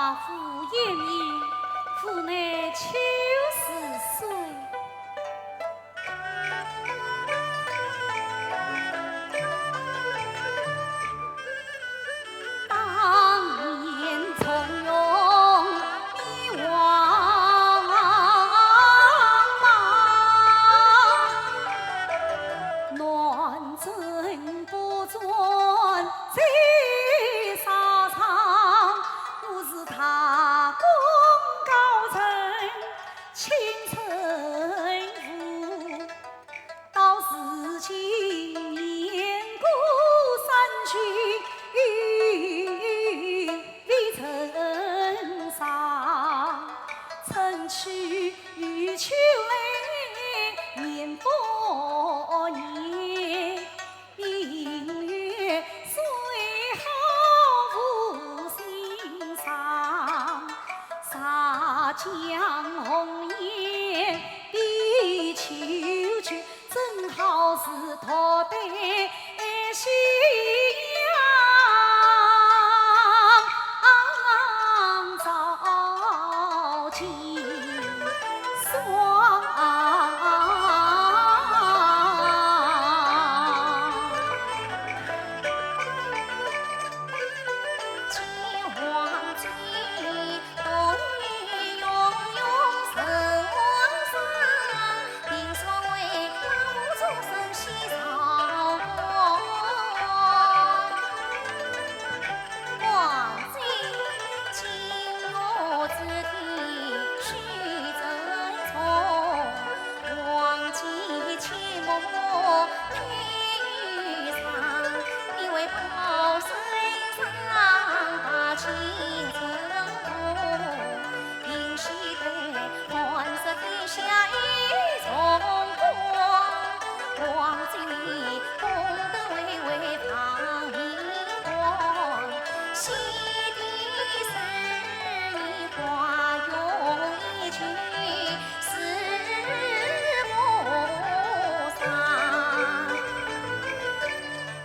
寡妇燕英，府内秋10岁。当年从容比王莽，乱政不准最沙场。我是他公高臣亲臣父，到如今年过三旬。未曾上，曾去欲求来年复年，明月虽好无心上，沙江红颜比秋菊，正好是托对夕阳照进霜。金黄金，冬雨永永神王上，定所谓老母终身西朝光。王妃金玉之体须珍重，王姬切莫配上，因为报身上把青春红，因喜对换色天下一重光，王姬功德巍巍放明光，喜的是你花容一曲四目伤，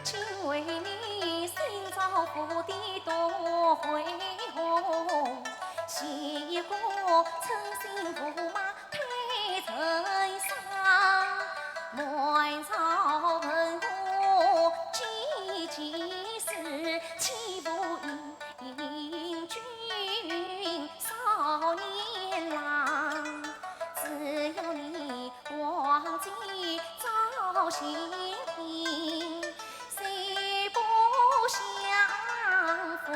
请为你新造府的多恢宏，洗一个称心驸马配衬裳，满朝文武济济事，岂不应君少年郎？只有你忘记赵新平，谁不相负，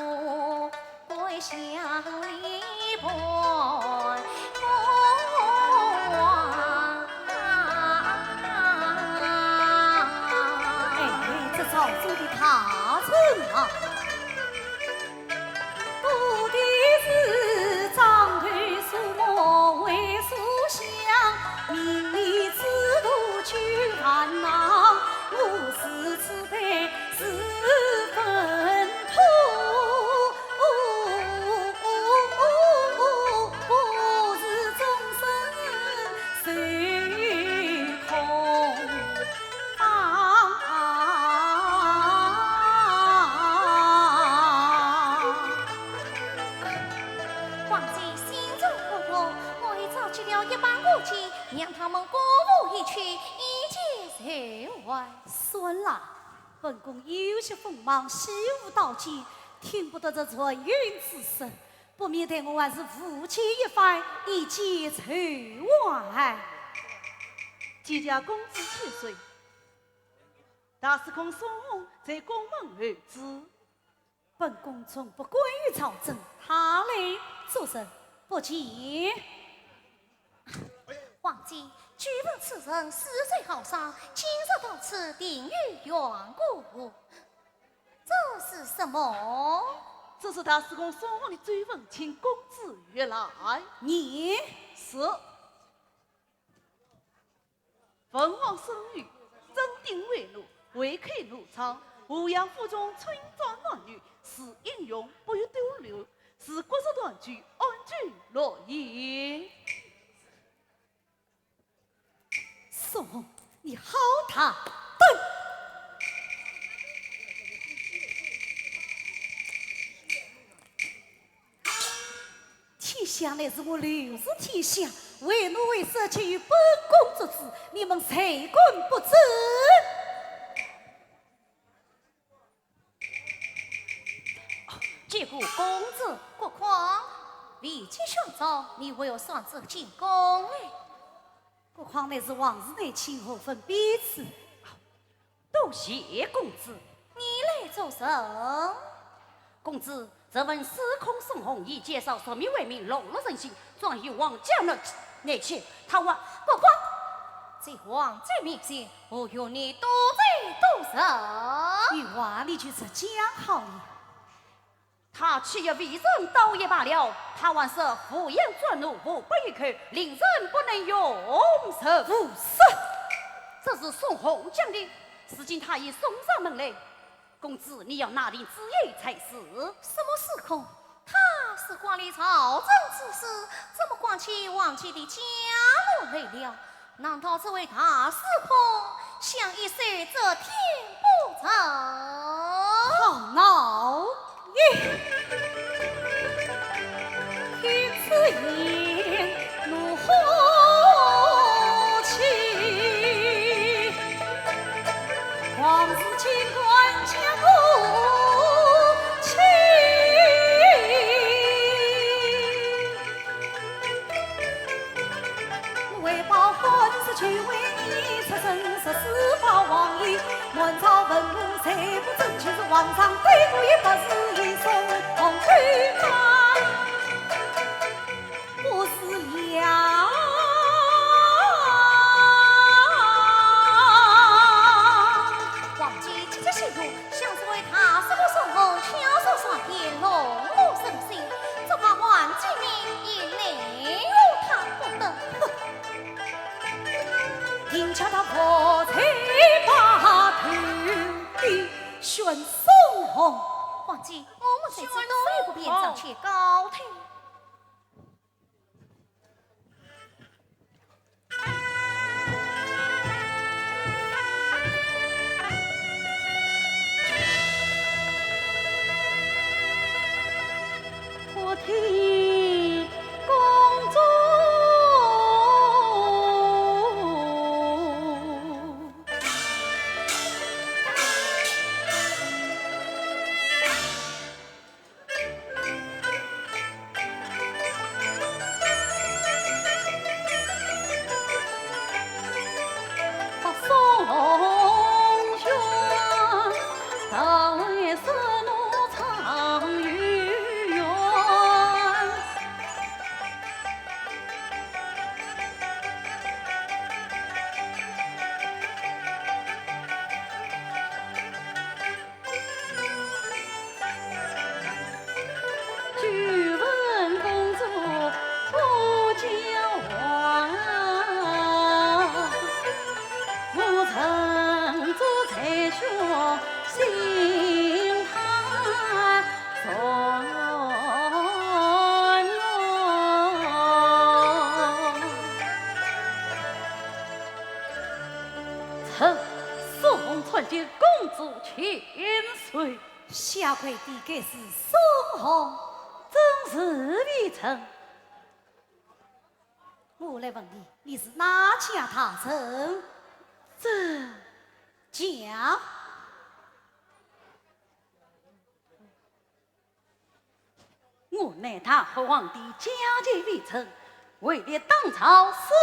归乡离伴风王。哎，这朝中的大臣啊，多的是长腿数目为书香，名利之徒去烦恼，我是此辈是粪土，不是终身随空放。皇帝心中不痛，我已召集了一帮武器，让他们歌舞一曲，以解愁怀。孙啦，本宫有些锋芒，习武蹈剑，听不得这传云之声，不免得我还是负气一番，以解愁怀。季家公子7岁，大司空宋弘在宫门而至。本宫从不关于朝政，他来作甚？不见。皇帝，据闻此人4岁好杀，今日到此定有缘故，这是什么？这是大司空宋弘的追问，请公子阅来。你是凤凰生育，正定为奴，未开奴场，无恙府中村庄男女，是英勇不予丢留，是国色团聚，安居乐业。宋弘，你好他对。下乃是我刘氏天下，为奴为舍弃于本宫之子，你们谁管不知？结果公子国况，立即选走，你为何擅自进宫呢？何况乃是王氏内亲后分彼此。多谢公子。你来做甚？公子，这份司空孙弘以介绍说明为民，笼络人心，转有王家内妾，他话国况，这皇这面前，我用你多罪多赦。你话你就是讲好了。他岂有为人道也罢了，他还是敷衍转怒，无不一口，令人不能永受。不是，这是孙弘讲的，如今他已送上门来，公子你要拿定主意才是。什么时空？他是管理朝政之事，怎么管起亡妻的家奴来了？难道这位大司空想一手遮天不成？好闹耶！听此言，怒火起，皇子清官江湖情，为报婚事去为你出身，说司法王爷，满朝文武谁不争，就是皇上对我也不是一送红去吗？不是呀。王姬急急陷入，想是为他是我送后巧手上天龙我神心，怎么还记你也内有他不得？听巧他破财把头的选宋红，王姬，我们这次都有不便上去高听。我听公主宋轩，当为是奴长于远。据闻公主不交还，我曾做才学心盼son曾送传接公主千岁，下跪的该是宋红，真是未曾。我来问你，你是哪家大臣？这讲。我乃大和皇帝家界未成，位列当朝司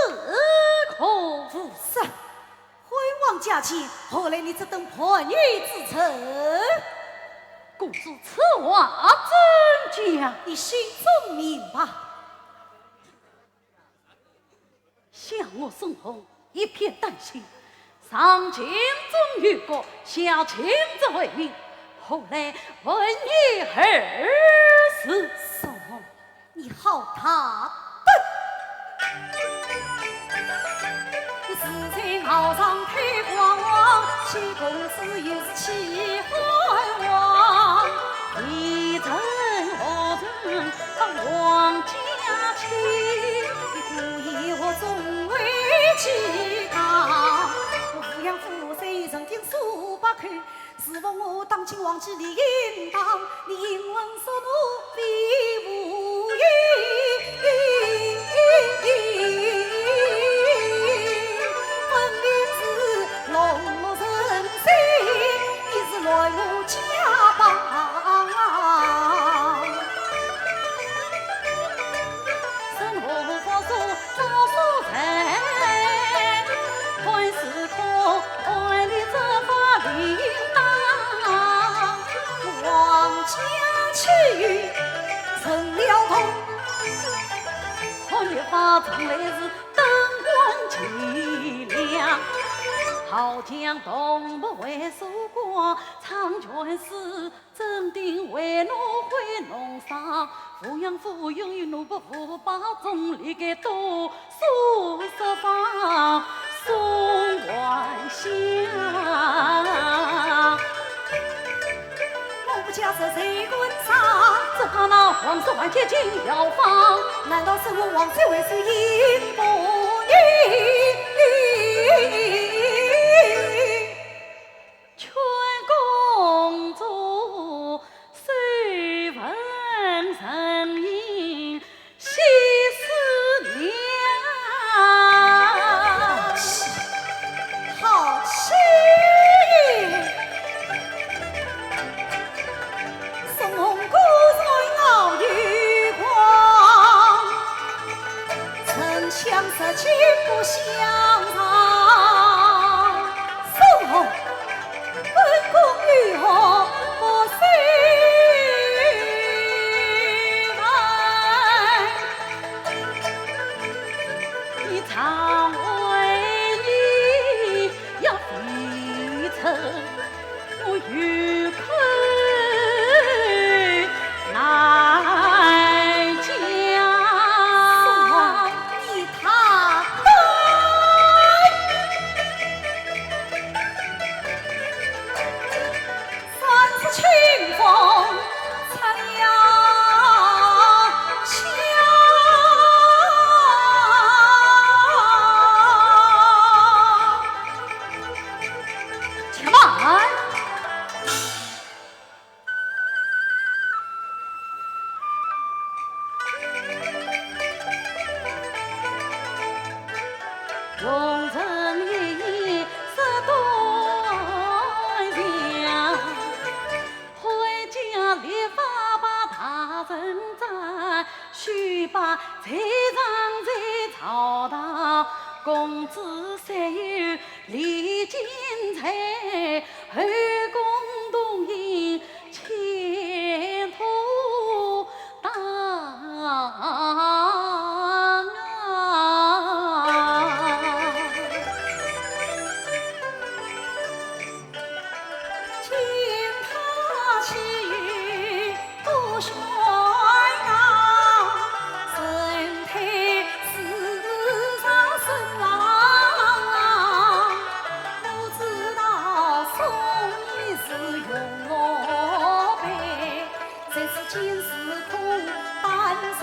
空副使。昏王驾前，何来你这等破女之臣？公主此话怎讲？你心中明白。想我宋红一片担心，上前忠于国，下亲自为民。后来问你何事？宋红，你好大胆！自在傲上太光王，其公子又是齐桓王。一阵何阵王家亲，你故意我总为其刚。我抚养父辈曾经数百口，是否我当亲王之理应当？你因闻所怒必无语。雨成了痛，红月发从来是灯光凄凉。好将东北为蜀国，长卷诗正定为奴回农桑。抚养抚养与奴不服，把众里给多数十方送还乡。我不假设谁滚上，只怕那皇室万劫进药房。难道是我王妃为是阴不义？劝公主随问神隐细思量。好气！宋姑在熬月光，城墙色情不相让。宋红本宫如何不随问？你常为你要非诚，我欲口难讲。宋红，你他三次清风残阳下，且慢。红尘一色多样，回家立法把大人斩，须把财藏在朝堂。公子谁有礼金财，后宫东迎前途大。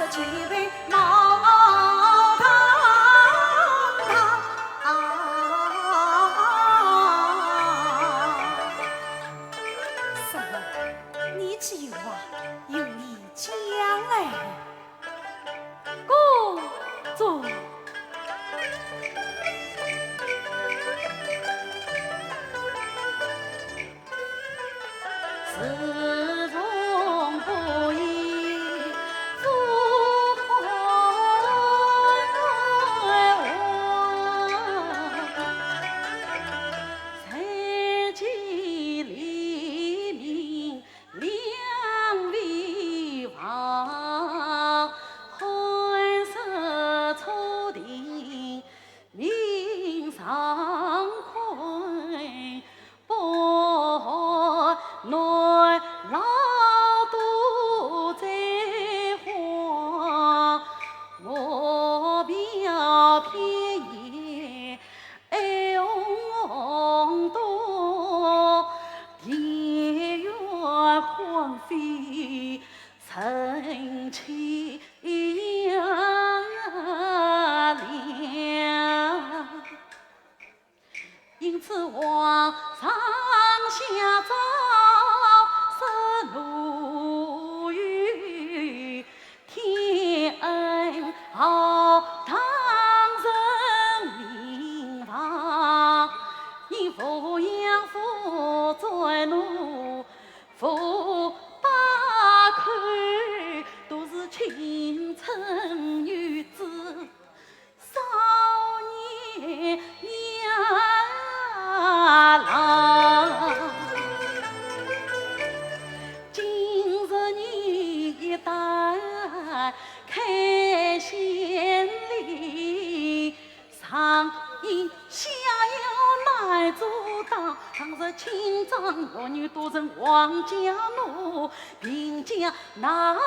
几位毛堂什么？你计划由你讲哎，公主。始终不移复还我，才记黎明两위王，寒舍初定命上困。内老独在荒，我表偏也爱红多，田园荒废成凄凉。因此皇上下诏赦奴于天恩浩荡人民房，因抚养负罪奴负八口，都是青春女子少年娘郎。青壮弱女多成王家奴，贫家哪有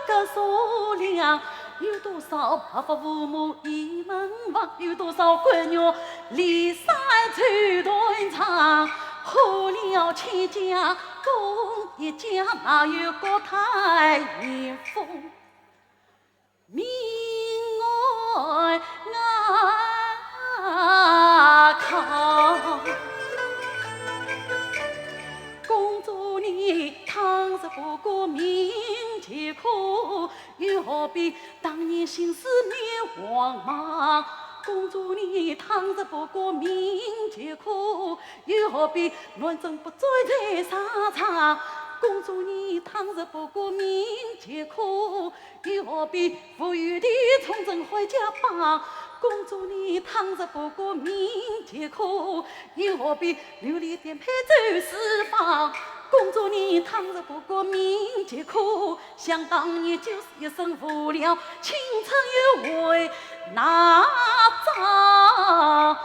个数量？有多少白发父母一门房？有多少闺女离山出断肠？喝了千家共一家，哪有国泰民富？民安康。公主你倘若不顾民疾苦，又何必当年心思面慌忙？公主你倘若不顾民疾苦，又何必乱阵不追在沙场？公主你倘若不顾民疾苦，又何必富裕的从征回家帮？公主你倘若不顾民疾苦，又何必流离颠沛走四方？公主你倘若不顾民疾苦，想当年就是一生无聊，青春有为哪吒？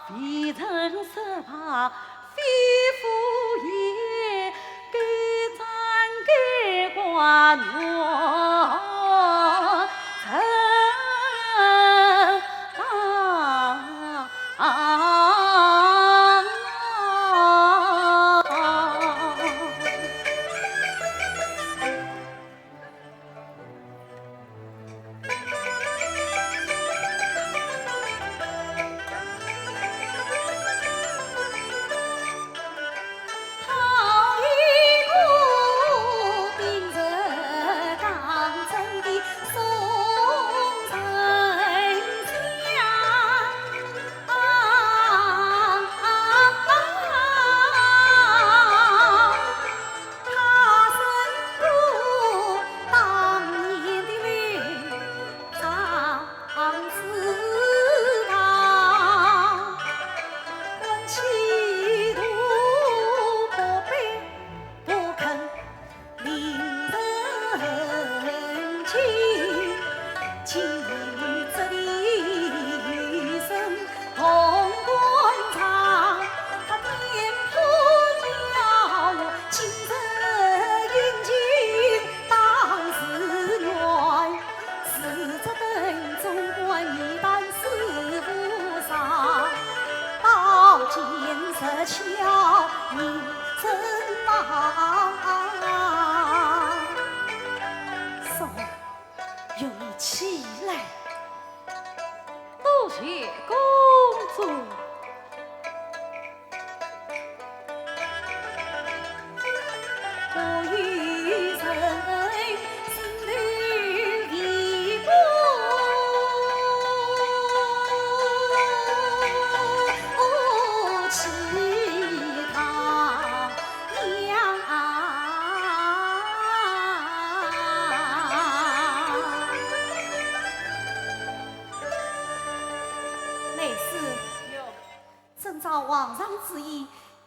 非人色怕非妇也，该斩该剐愿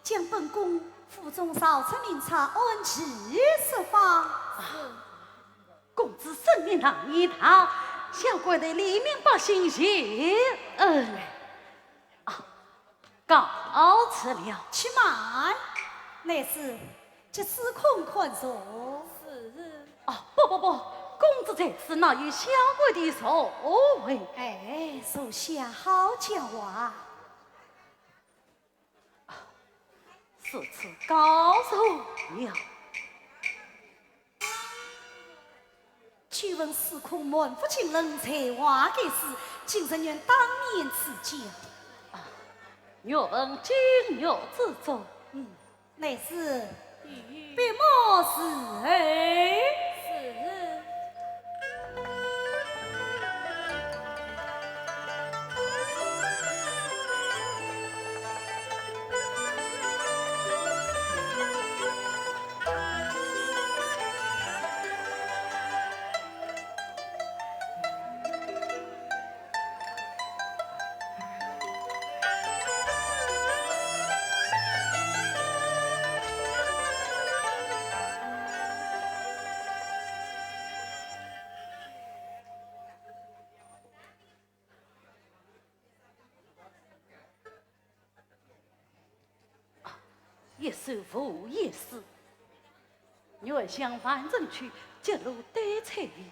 将本宫府中少村民查安琪释放。公子生命难一逃，小鬼的黎民百姓谢告辞了。去慢，乃是这司空宽说。是。不，公子这次哪有小鬼的所为？属下好讲话。此次高手了。据闻司空满父亲人才华盖世，竟然愿当面赐教。若闻今日之作，乃是别莫是一首无言诗。女儿想反正去揭露对彩礼，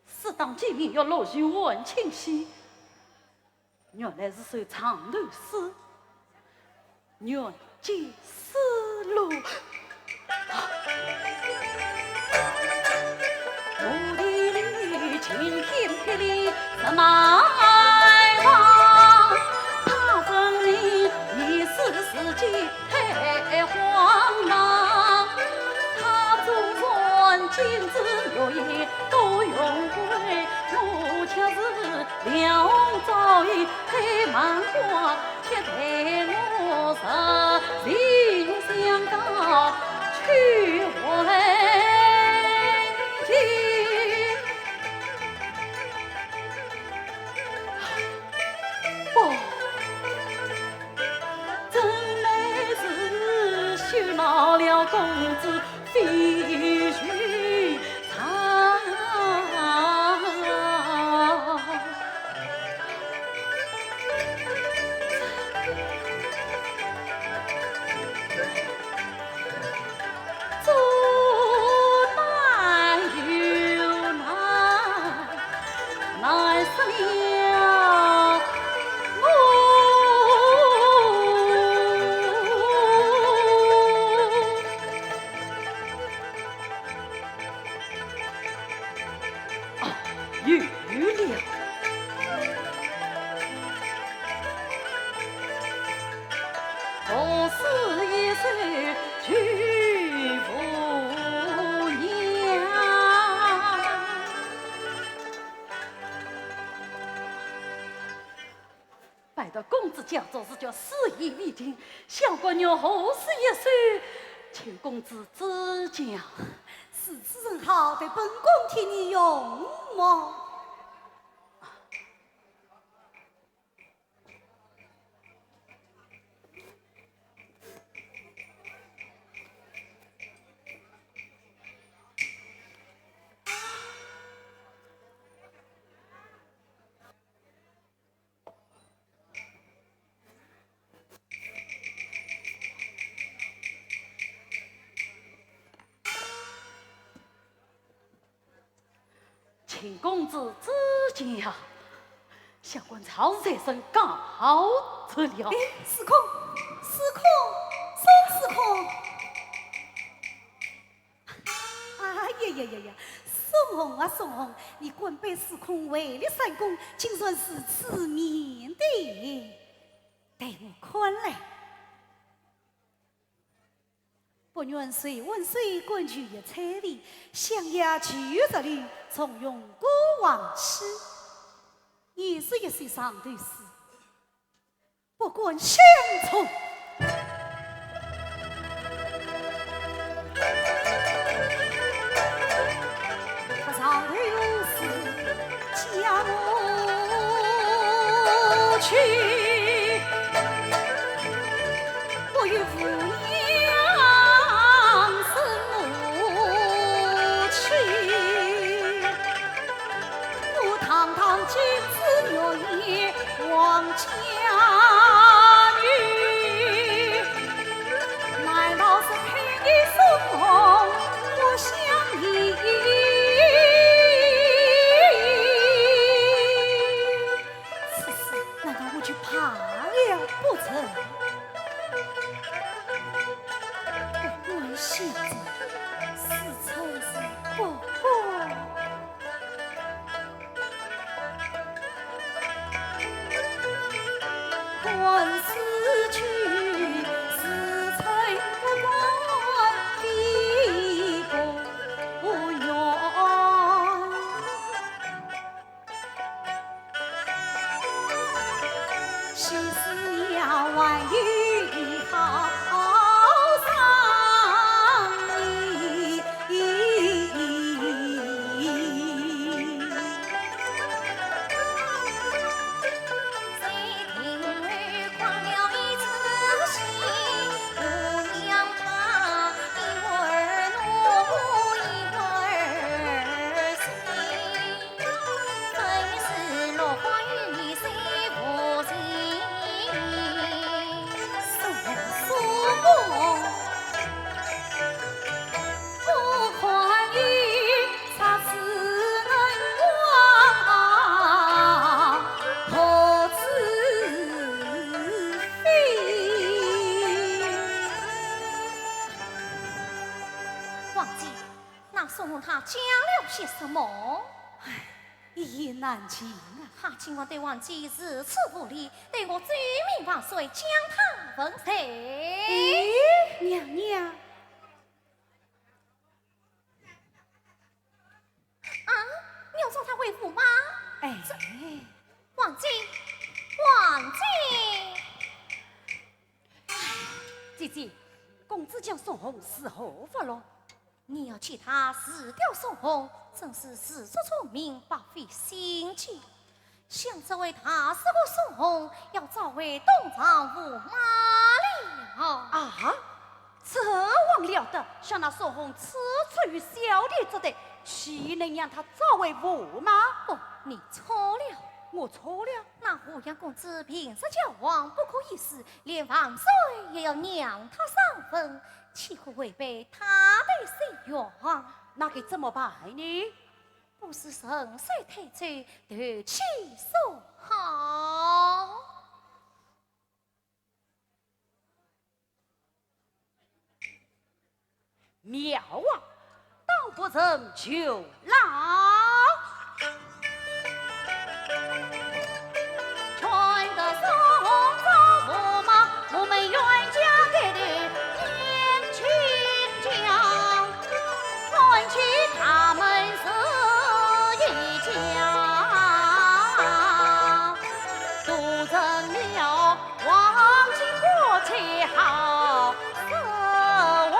适当见面要落入万顷兮。女儿乃是首长头诗，女儿见思路。墓地里晴天霹雳什么望，他分明你是世界太荒唐。他祖传金枝玉叶都用归，我却是两朝一黑满花，却待我十里相告去回。老了公子必须长，左难右难，难死了有了。我是一首曲妇娘，拜到公子家做是叫事业未尽，小姑娘何是一首，请公子指教。是此人好，对本宫替你用么？请公子指教，小官曹先生刚好出了。司空，司空，宋司空！哎呀呀呀呀！宋红啊，宋红，你滚被司空为了三公，竟算是此面的，待我宽来。不愿随问随滚去一彩礼，想要去这里重用过往事，也是一首上头诗，不管相从。不上头诗将我去，我与父君子若也望家女，乃老是陪你送红，我想你。此事难道我去怕了不成？不关心子，是丑事不过。官司去，是臣不管，必不怨。西施娘万语好伤意。了些什么？一言难尽啊！哈亲王对王姬如此无礼，对我罪名万岁，将他问谁？娘娘，啊，你要送他为驸马？哎，王姬，王姬，姐姐，公子将宋红死后发了。你要替他死掉宋红，真是自作聪明，白费心机。想这为他死过宋红，要早为东厂驸马了。啊，这王了得！像那宋红此处于小弟之地，岂能让他早为驸马？不，你错了。我错了。那胡杨公子平时交往不可一世，连万岁也要让他上分，岂会违背他的誓愿？那该怎么办呢？不是神水退出，得其所好。妙啊！当不成就来。传得宋红造驸马，我们冤家给的年轻将，换取他们是一家，独增了王金国旗号色王。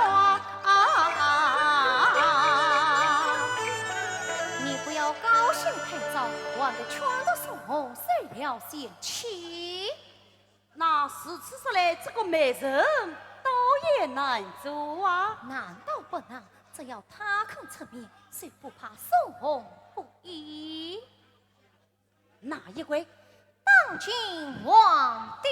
你不要高兴太早，玩得全都宋红谁了嫌弃？那如此说来，这个媒人倒也难做啊！难道不能？只要他肯出面，谁不怕宋红不义？哪一位？当今皇帝。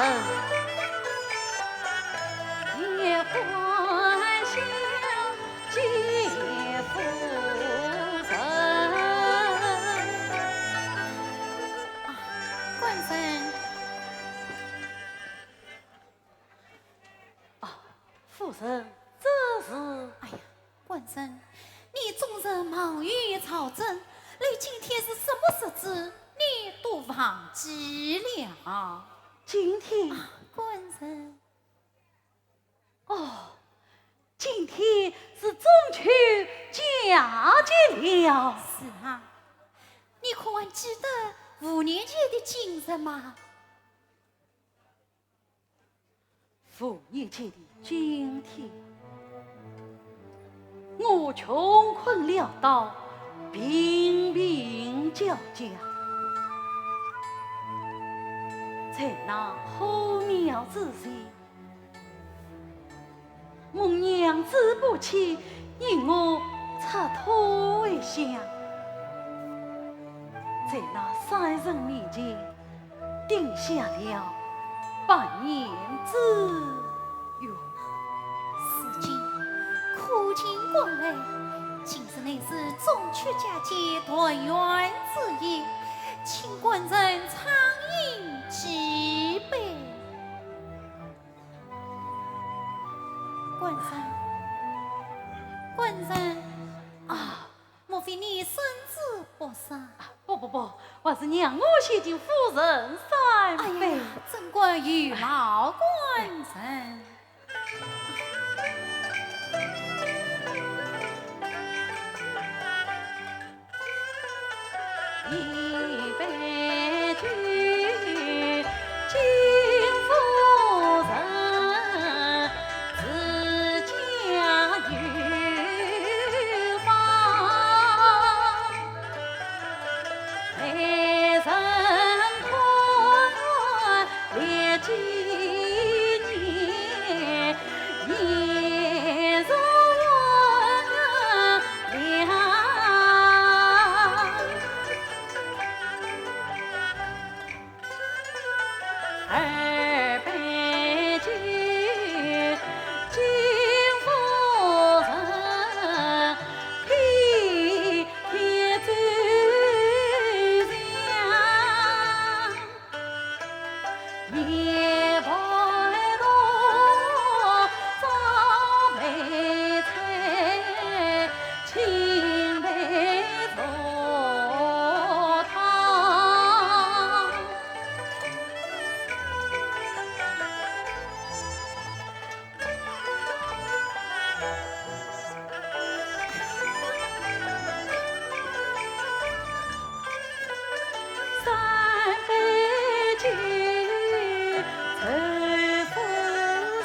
人也欢笑见夫人。官人，夫人，这是哎呀，官人，你终日忙于朝政，你今天是什么日子？你都忘记了。今天官人，哦，今天是中秋佳节了。是啊，你可还记得5年前的今日吗？5年前的今天，我穷困潦倒，贫贫交加，在那候鸟之前，蒙娘子不弃，引我插土为香，在那3人面前定下了8年之约。如今苦尽光来，今日乃是中秋佳节团圆之夜，请官人畅饮几杯。官人，官人啊，莫非你身子不适？不，还是让我先敬夫人3杯。哎呀，真怪于老官人。一杯酒，敬夫人，自家有房，陪人团列纪念，也如温良。2杯酒，敬夫人，天天走向，夜白头，早梅菜，青梅煮汤。3杯酒，酬夫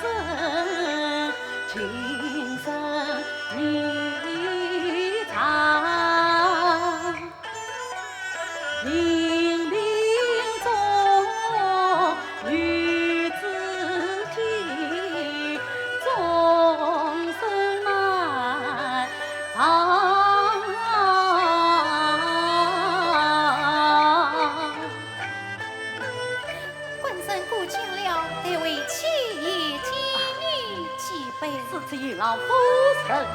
人，今生你长，冥冥中与知己，终身难忘。官人过奖了，得为妻爷敬你几杯。是此一老夫人。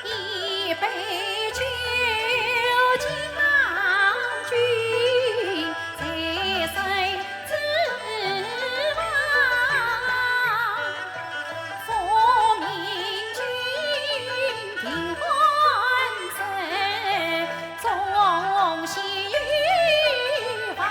一杯酒，敬郎君，在身之王，奉明君定欢声，忠心于房。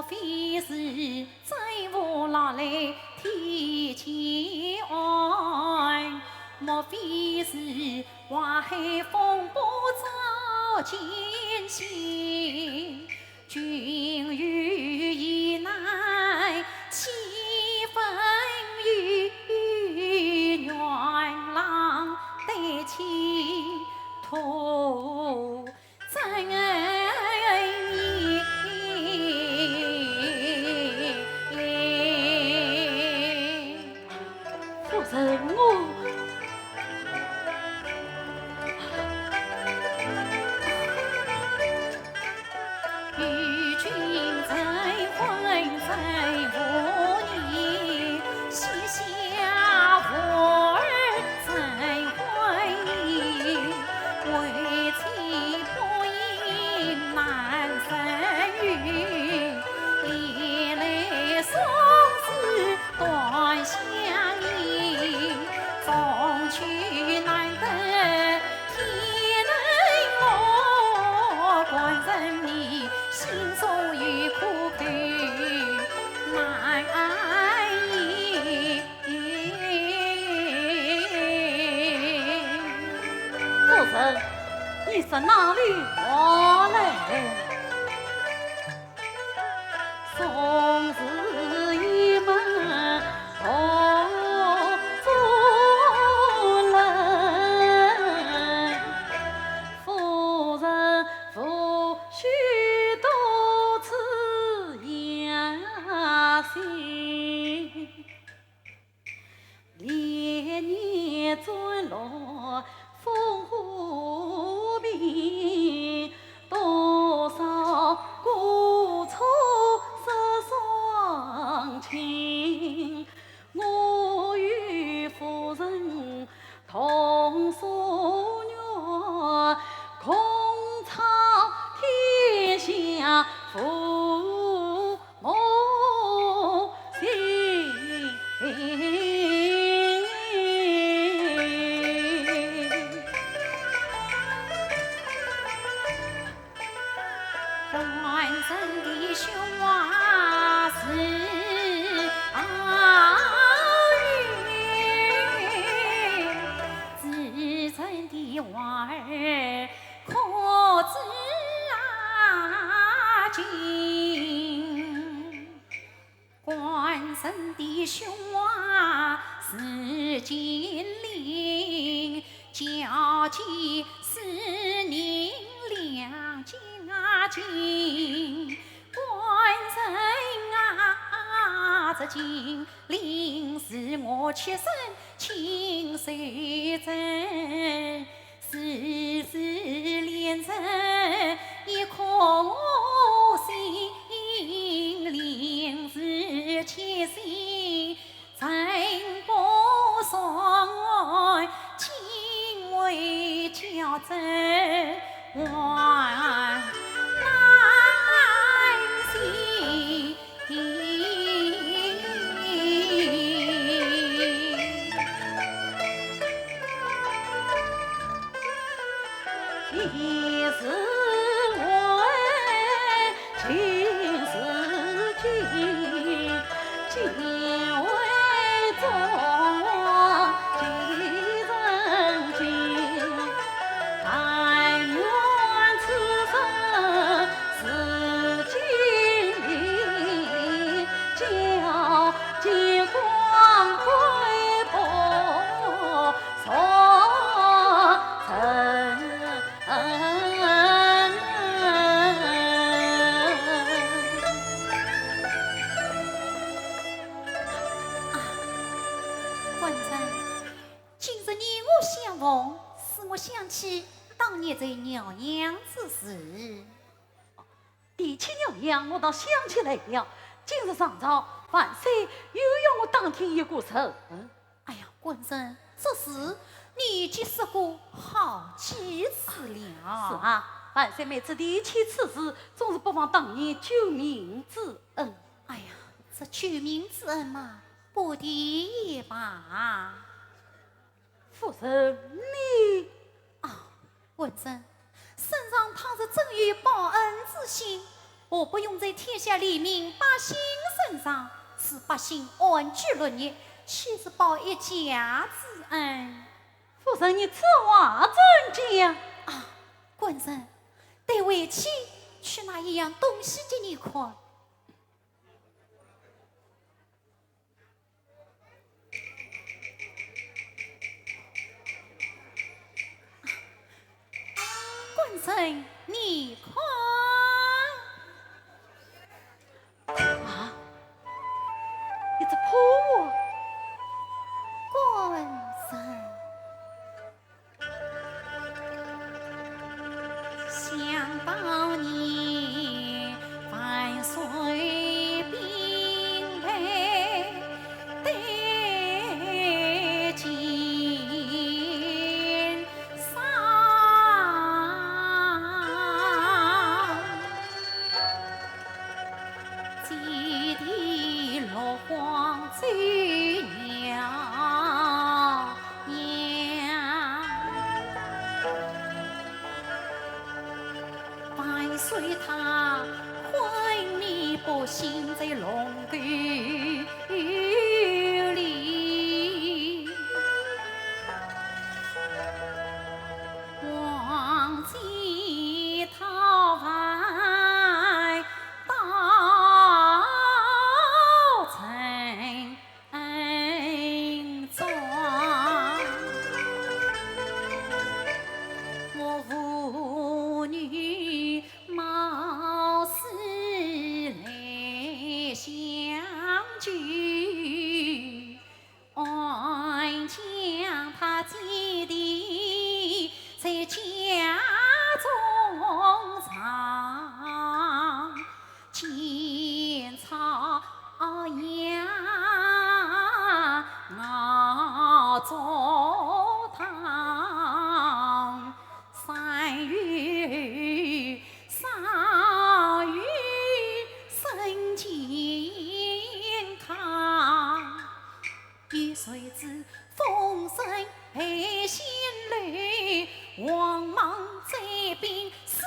非是再无拿来天前岸？莫非是淮海风波照艰辛？君欲以乃气氛与元郎对情途在你。夫人我。与君再会再无言，西夏妇儿再会你，为妻不应难生育，历来生死断相依，终取难得天内我关人你。心中有苦苦难言。夫人，你是哪里话来？宋氏一门同做人，夫人夫婿。多次养心，连年钻落风湖边，多少孤愁失双亲。我与夫人同宿月，共操天下父母心。关身的兄啊是女，自称的娃儿可知今。关身的兄啊是金陵，家境是宁两家境。关人啊，这金陵是我切身亲手挣，世事连人一颗我心，临时切心真不爽，亲为家珍万难心。一是为情是君，今为众望几人君。但愿此生是金陵，叫金光辉不所成。关真，今日你我相逢，使我想起当年在鸟娘之事。第七娘娘，我倒想起来了，今日上朝，万岁又要我当天一过仇。哎呀，关真，这事你既说过，好气死了。是啊，万岁每次提起此事，总是不忘当年救命之恩。哎呀，这救命之恩嘛，不提也罢。夫人，你啊，关真，身上他是真有报恩之心，我不用在天下黎民百姓身上，使百姓安居乐业，岂是报一家之恩？夫人，你此话怎讲？官人，待为妻去拿一样东西给你看。官人，你看。你这泼我！官人，想当年万岁兵备得金上，祭地落荒走娘娘，万岁他昏迷不醒在龙沟里，忘记他外到城庄，我父女貌似来相聚，安将他祭地在家中藏，见草芽熬粥汤，3月3月身健康，与谁知风声配仙侣，慌忙这边死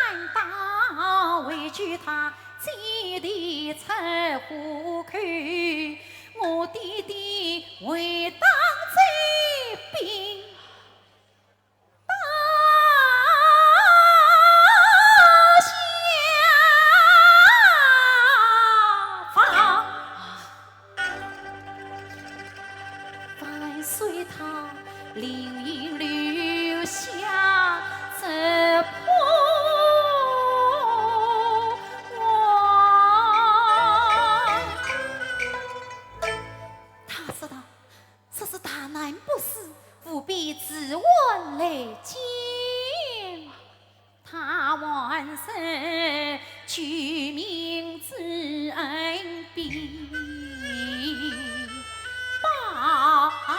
难打，委屈他祭地出户口，我弟弟为当这边把下放，万岁他灵应留下这破碗，他说道：“这是大难不死，务必自问来见。他万世居民之恩必报答。”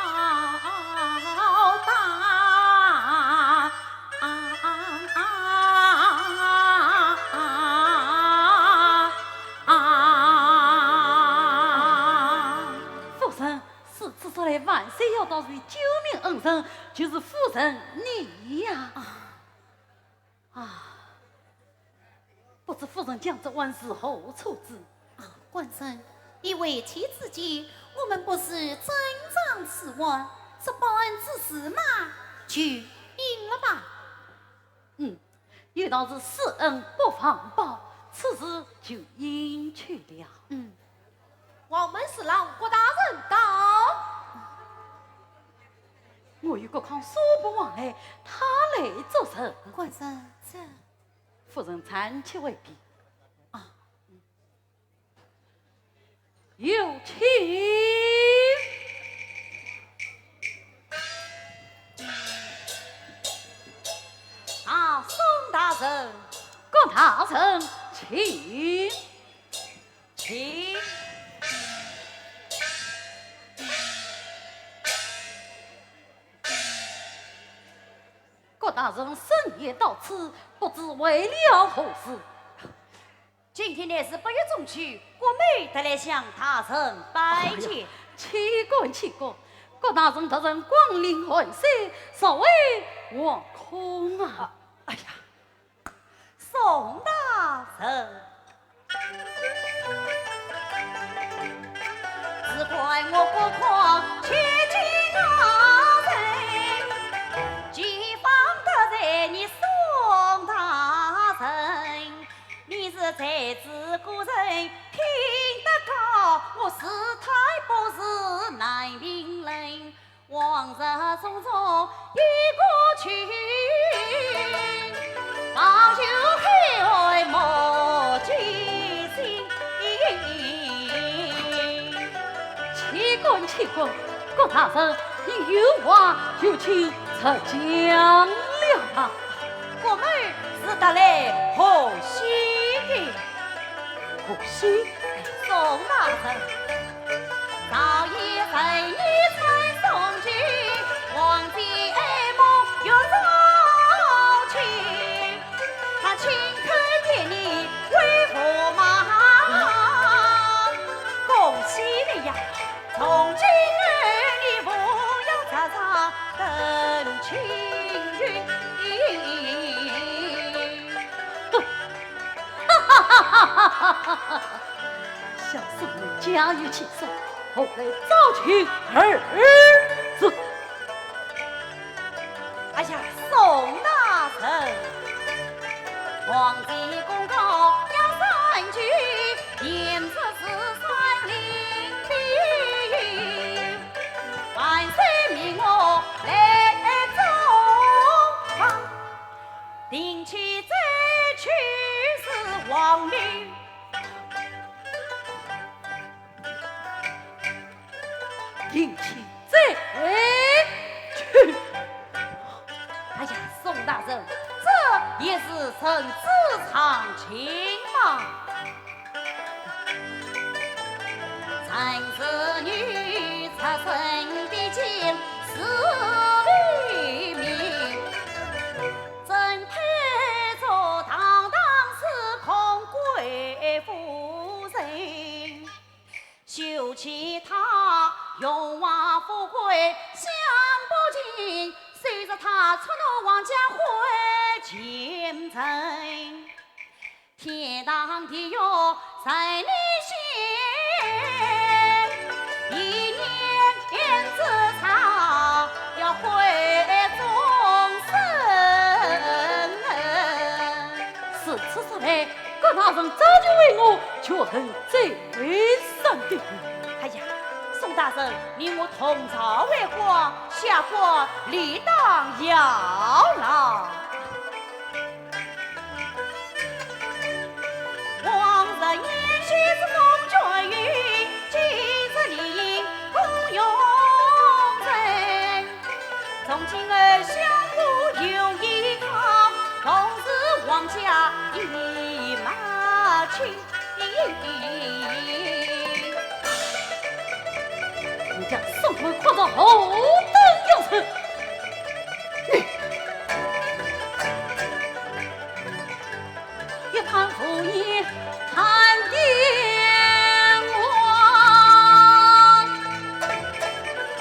夫人，是此说来万岁要到谁救命恩人，就是夫人你呀！不知夫人将这万事何处置？官人，以为妻之间，我们不是真仗此案，这报恩之事嘛，就应了吧。有道是施恩不妨报，此事就应去了。我们是让郭大人到。我与国康说不往来，他来做甚？官人，这夫人暂且未必。有请。宋大人，郭大人，请。郭大人深夜到此，不知为了何事？今天乃是8月中秋，国妹得来向大人拜见。奇怪，郭大人大人光临寒舍，所谓望空啊！宋大人。才子古人听得高，我是太不是难明人。往日种种已过去，望就海外莫记心。起滚，郭大人，你有话就请出讲了。我们是得来贺喜的，可惜宋大人，早已人已传送去，皇帝爱慕又早去，他亲口给你为驸马，恭喜你呀！从今儿你不要常常等青云。小宋人家有起色，后来早娶儿子。哎呀，宋大人，皇帝公告要三句，言出是山林地，万岁命我来奏放，定期再去是王命。定期再去。哎呀，宋大人，这也是臣子常情嘛。臣是女，出身的境是为民，真配做堂堂是空贵夫人，修其他荣华富贵享不尽。随着他出入王家回前程，天堂地狱在你心，一念之差要毁终生。是此时来，郭大人早就为我却恨再三的。哎呀，宋大人，你我同朝为国，下国理当要劳。往日延续是风卷雨，今日理应共用人。从今儿相互有依靠，同是王家一马去。你将宋徽扩到后等要吃。一谈父业谈帝王，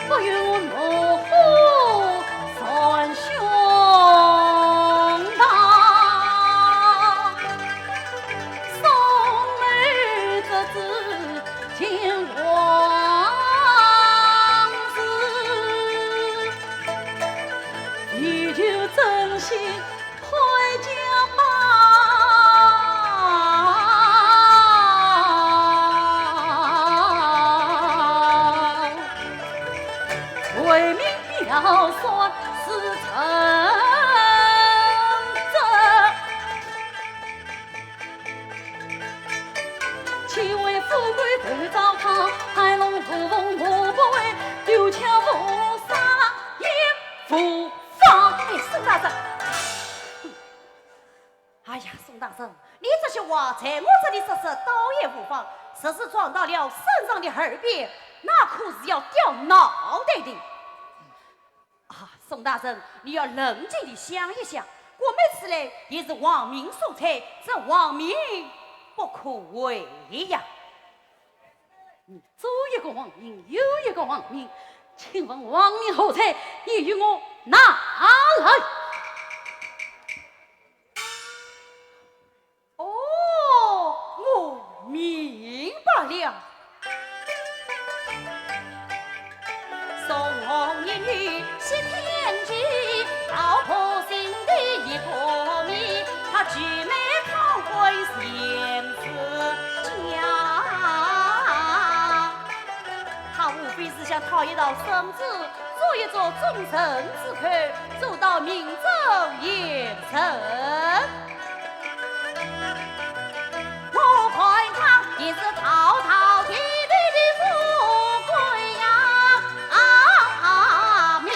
不与我父算兄堂。宋儿这子见王子，你就真心回家吧。为民表算是成责，岂为富贵得糟蹋，海龙不凤我不为，丢枪不杀也不放。哎，宋大人，哎呀，宋大人，你这些话在我这里说说倒也无妨，只是撞到了身上的耳边，那可是要掉脑袋的。啊，宋大人，你要冷静地想一想，我们此来也是王民所财，这王民不可为呀。你左一个王民，右一个王民，请问王民后财，你与我拿来？哦，我明白了。宋红一女是天机，老婆心的一个谜，她举眉康辉贤讨一道圣旨，做一做众臣之客，做到民正言臣。我看他也是滔滔天地的富贵呀！阿弥。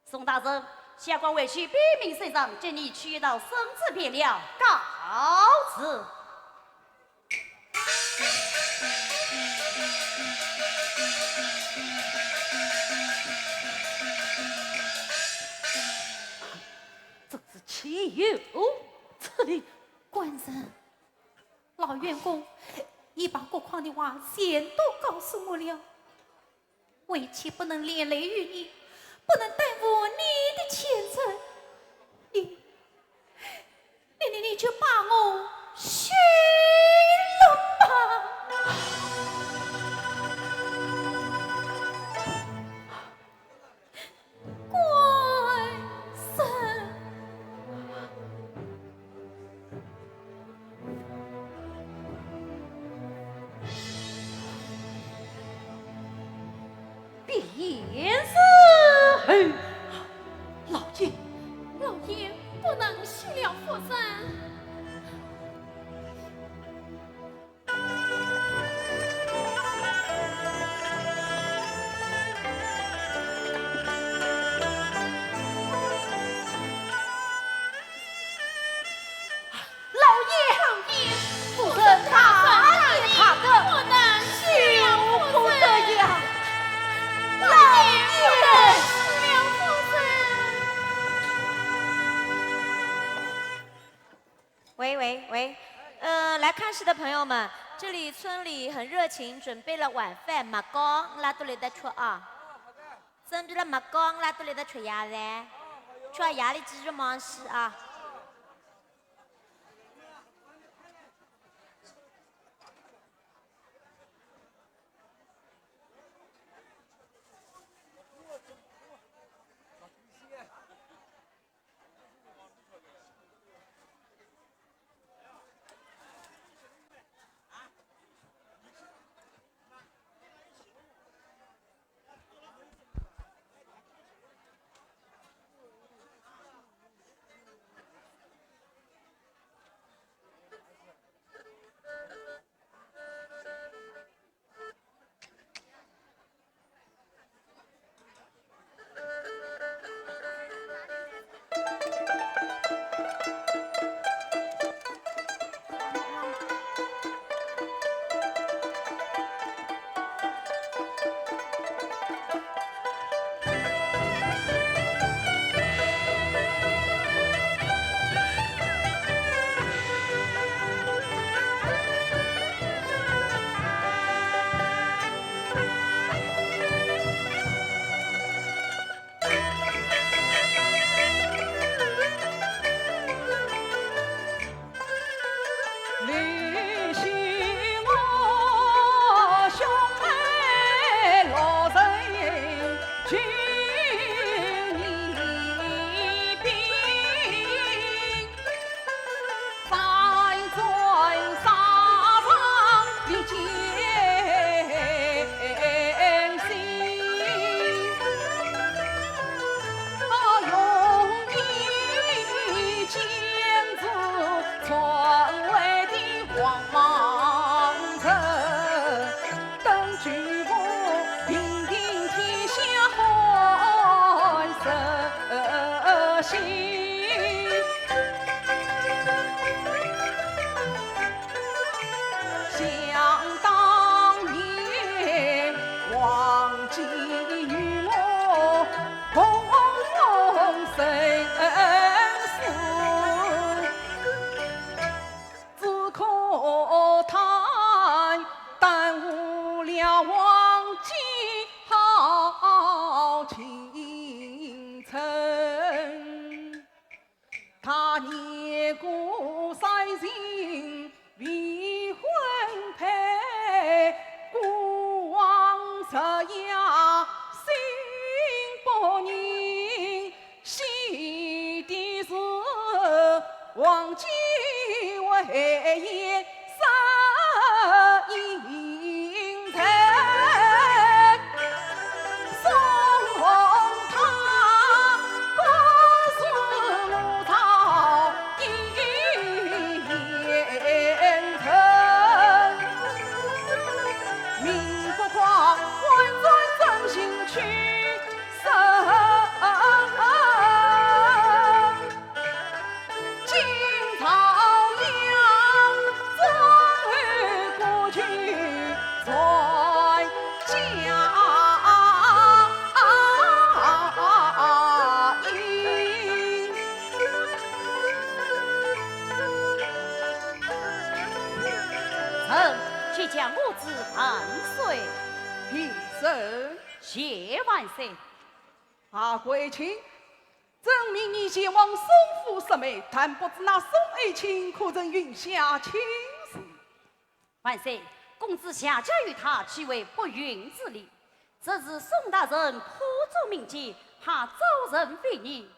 宋大人，下官委屈禀明圣上，今日取一道圣旨便了，告辞。这是岂有此理！官人，老员工已把国况的话先都告诉我了，为妻不能连累于你，不能耽误你的前程，你就把我许了吧。官人，便是老爷不能许了夫人。夫人他也他的不能许了夫不人。得呀！老爷不能许了夫人。喂，来看戏的朋友们，这里村里很热情，准备了晚饭，马糕拉都来得吃啊。准备了马糕拉都来得吃鸭饭，吃夜里继续忙戏啊。忘记为言三向我子万岁。必胜。谢万岁。贵卿，证明你前往宋府十妹，但不知那宋爱卿可曾允下亲事？万岁，公子下嫁于他，岂为不允之理？这是宋大人颇作明鉴，他招人非议，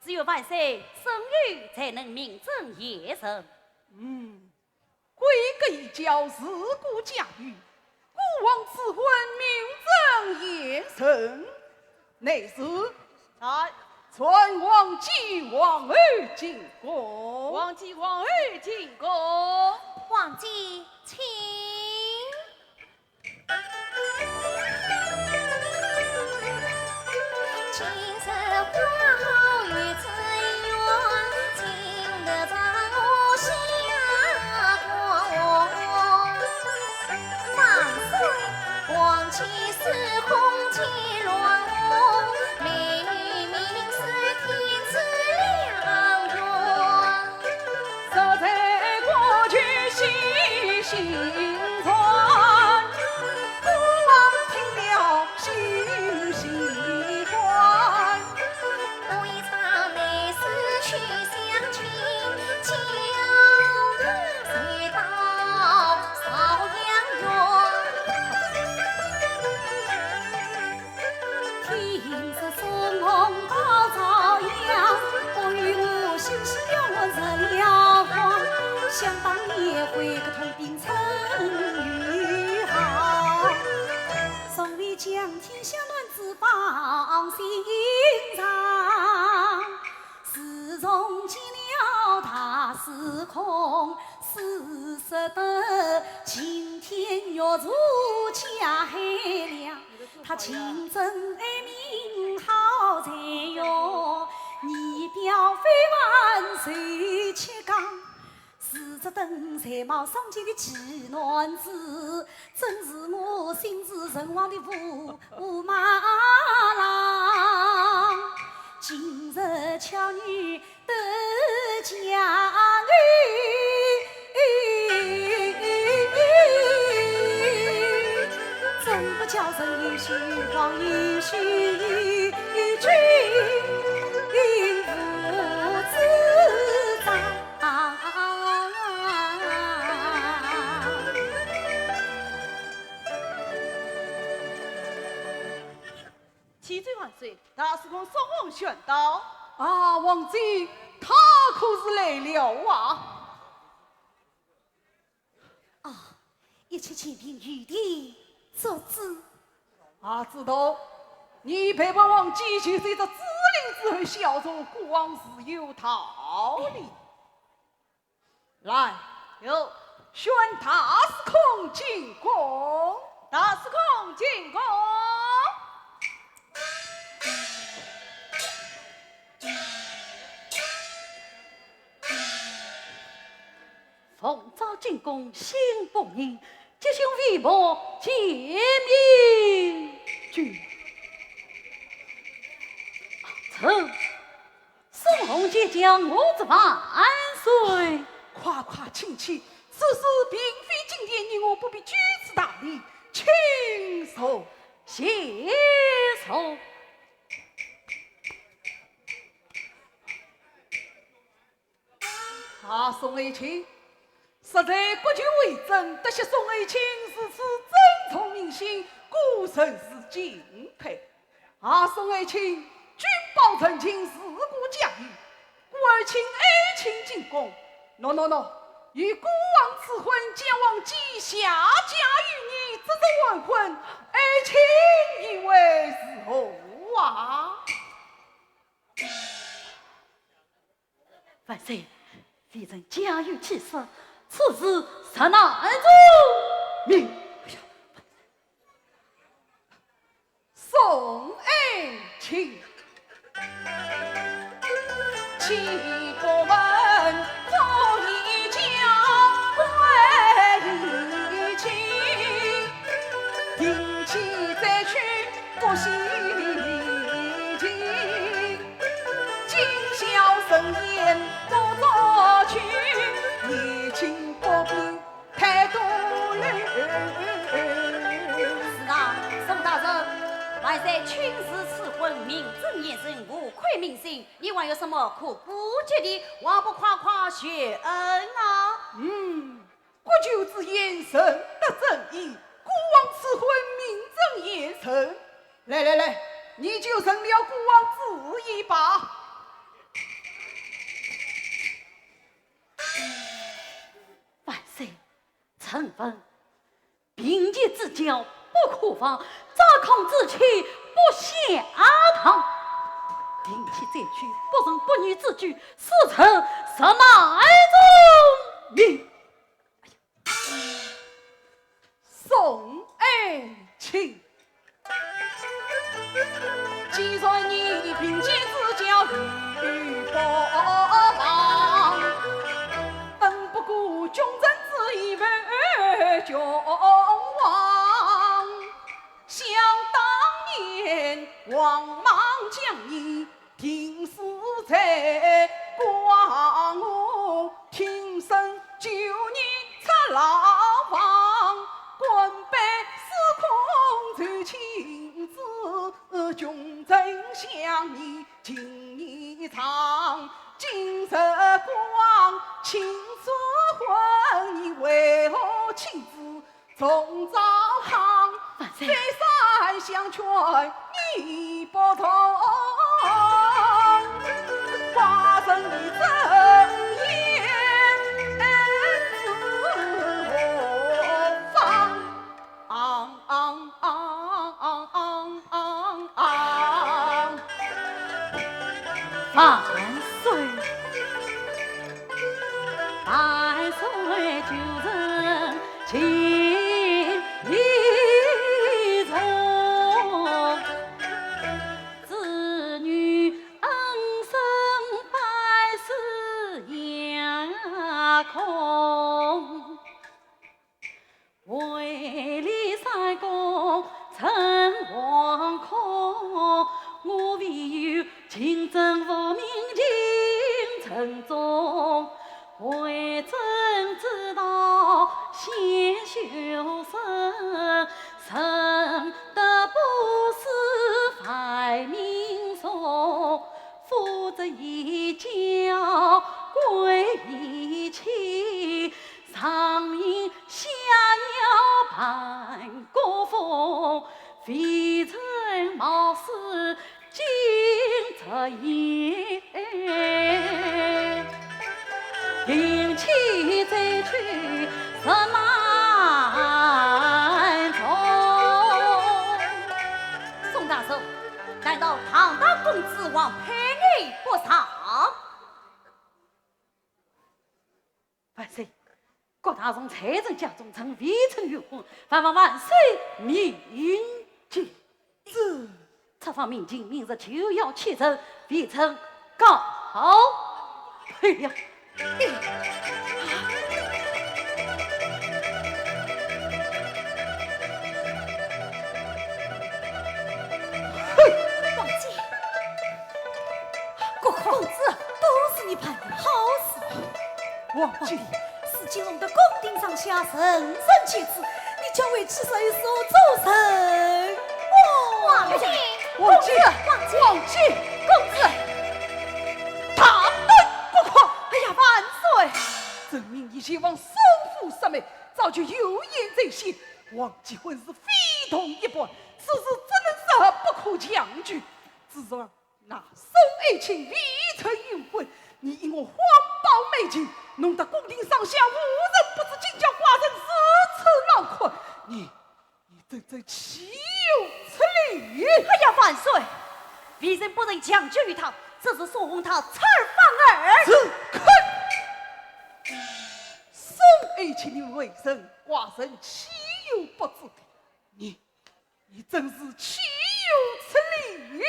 只有万岁生育，才能名正言顺。贵格一教，自古家喻，孤王赐婚名正言顺，内是在传王继王儿进宫。王继王儿进宫。王姬请。青色花好与子园，请得丈我下国。万岁，王妻是红旗乱舞，美女名是天子良缘。实在过去细心传，孤王听了心喜欢。我一场内事去相亲，叫他随到邵阳园。听说宋红到朝阳，我与我休息要人了慌。想当年会个同病曾与好，宋为将天下乱子放心上。自从见了大司空，死舍得晴天玉柱加海量。他清正爱民好才哟，仪表非万岁且刚。是这登才貌双肩的奇男子，真是我心之神往的驸马郎。今日巧女得佳遇，怎不叫人有虚妄有虚君父子长。启奏万岁，大司空宋王宣道。王姬，他可是来了啊！一切请凭玉帝所旨。知道，你陪伴王姬就是一个指令之后，小众国王是有道理。来，有宣大司空进宫。大司空进宫。奉诏进宫，新丰年，吉凶微博见面君。臣宋红姐将我子万岁。夸夸亲戚，此事并非今天你我不必举此大礼，请受。谢受。宋爱卿，实在国君为证，得悉宋爱卿是此真聪明心，孤臣是敬佩。宋爱卿，君报臣卿事故驾驭，故而请爱卿进宫。喏，与孤王赐婚，将王姬下嫁于你，这是完婚，爱卿以为是何啊？万岁，微臣家有气势，此事实难做。命宋爱卿，齐国文可以将归一亲，定期再去不惜情，今宵盛宴不作去，夜寝不必太多人。万岁，群事赐婚，名正言顺，无愧民心。你还有什么可估计的？还不快快谢恩啊！国舅之言深得正义，孤王赐婚名正言顺。来，你就成了孤王旨意吧。万岁，臣闻并肩之交不可放，扎抗之气不下堂。定期再去，不生不女之举，是臣什么忠命？宋爱卿，既然你并肩之交与不防，本不顾君臣之义为君王。想当年王莽将你定死在广武，挺身救你出牢房，官拜司空传亲子，君臣相依情义长。今日光亲赐婚，你为何亲自从朝堂？再三相劝你不从，化身你正言何方？万岁，万岁旧人情义重，子女恩生百世也空。为立三公称王空，我唯有清正无名尽城中，为朕知道先修身，生得不是坏命送，夫子一教归一妻，上命下要盘国风，非臣冒失尽责言，定期再去什满中。宋大圣，难道堂大公子王陪你不上？万岁，郭大宋财政家中曾未曾越婚，万岁命禁止。此番命禁，明日就要启程，未曾告退了。王姐，国公子都是你办的好事。王姐，史金龙的宫顶上下神圣其子，你将为其谁所做神？王姐，王姐，王姐，公子，大胆不可！哎呀，万岁！证明一切往收复失美，早就有言在先。王继婚是非同一般，此事只能杀不可强拒。自从那宋爱卿未曾有婚，你因我谎报美景，弄得宫廷上下无人不知，竟将寡人如此恼困。你真岂有此理！哎呀，万岁！鄙人不能强拒于他，这是说哄他刺儿反儿。此刻宋爱卿的为人，寡人岂有不知？你真是岂有此理！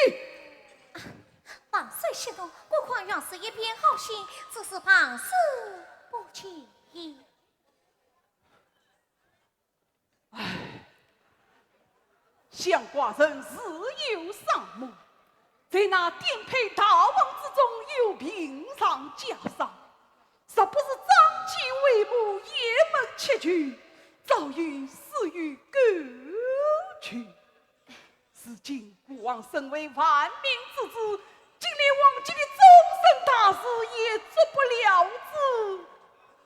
万岁息怒，国况原是一片好心，只是旁事不起。想寡人日有上目，在那颠沛大王之中有平上加上，实不是张骞为母，夜门窃据，早已死于沟渠。如今身为万民之子，今连王家的终身大事也做不了之，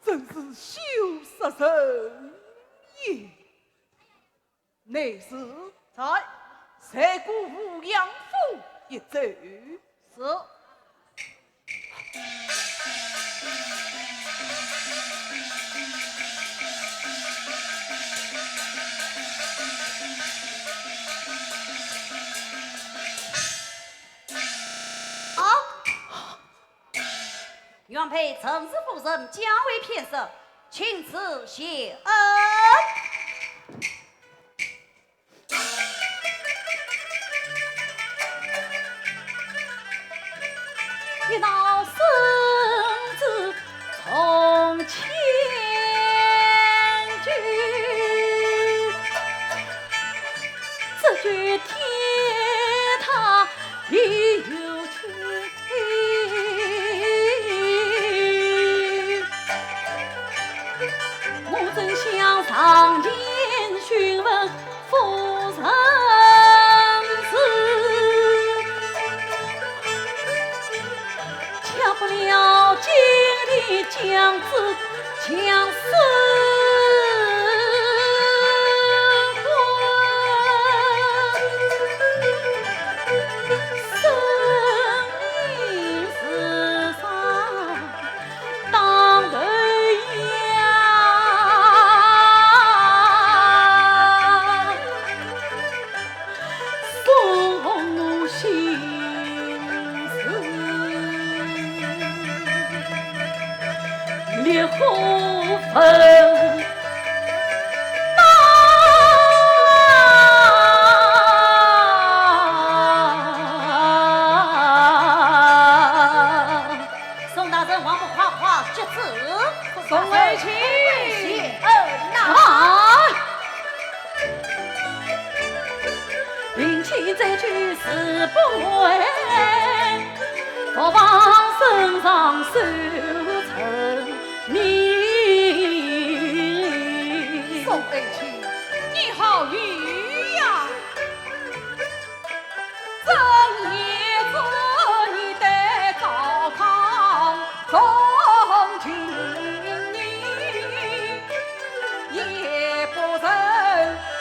真是羞死人也。内侍在塞谷无阳府一走。是。原配陈氏夫人将为偏色，请赐谢恩。一道圣旨从前句，这句天他已有情。我正想上前询问夫人事，恰不料今日将至将死宋为卿谢恩呐！临亲这句是不为，我往身上受成命。宋为卿，你好语呀！正夜子你得照康从军。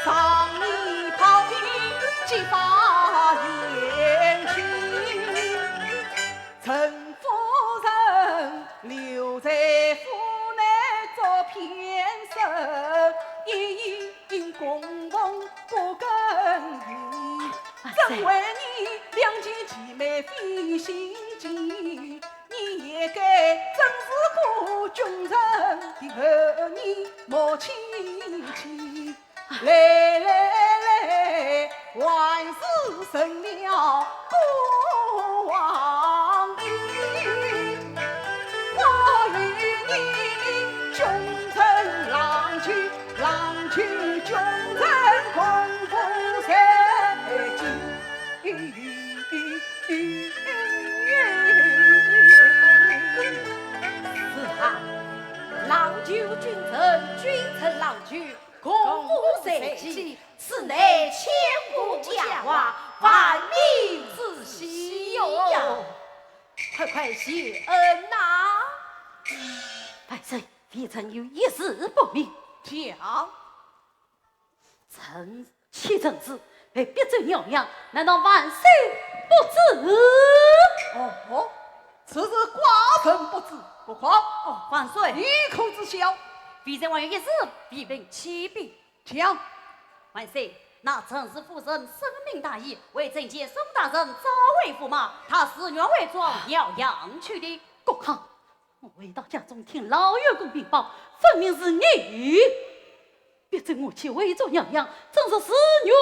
上你炮兵激发言情，陈夫人留在府内做偏生，一因公公不耕耘，怎为你两件姐妹费心机？你也该正视过君臣的儿女莫亲戚。来来来，万事成了不忘义，我与你君臣郎去，郎去君臣共赴塞京。是哈，郎就君臣，君臣郎去。共赴塞京，此乃千古佳话，万民之喜哟！快快谢恩呐！百岁，微臣有一事不明，讲。臣妻正子被逼走鸟样，难道万岁不知？哦，此事寡臣不知，不妨。哦，万岁，一口之笑。微臣还有一事必命启禀。讲，万岁，那陈氏夫人深明大义，为正见宋大人早为驸马，他自愿为庄要养去的。国康，我回到家中听老员工禀报，分明是你。别正我去为庄养养，真是自愿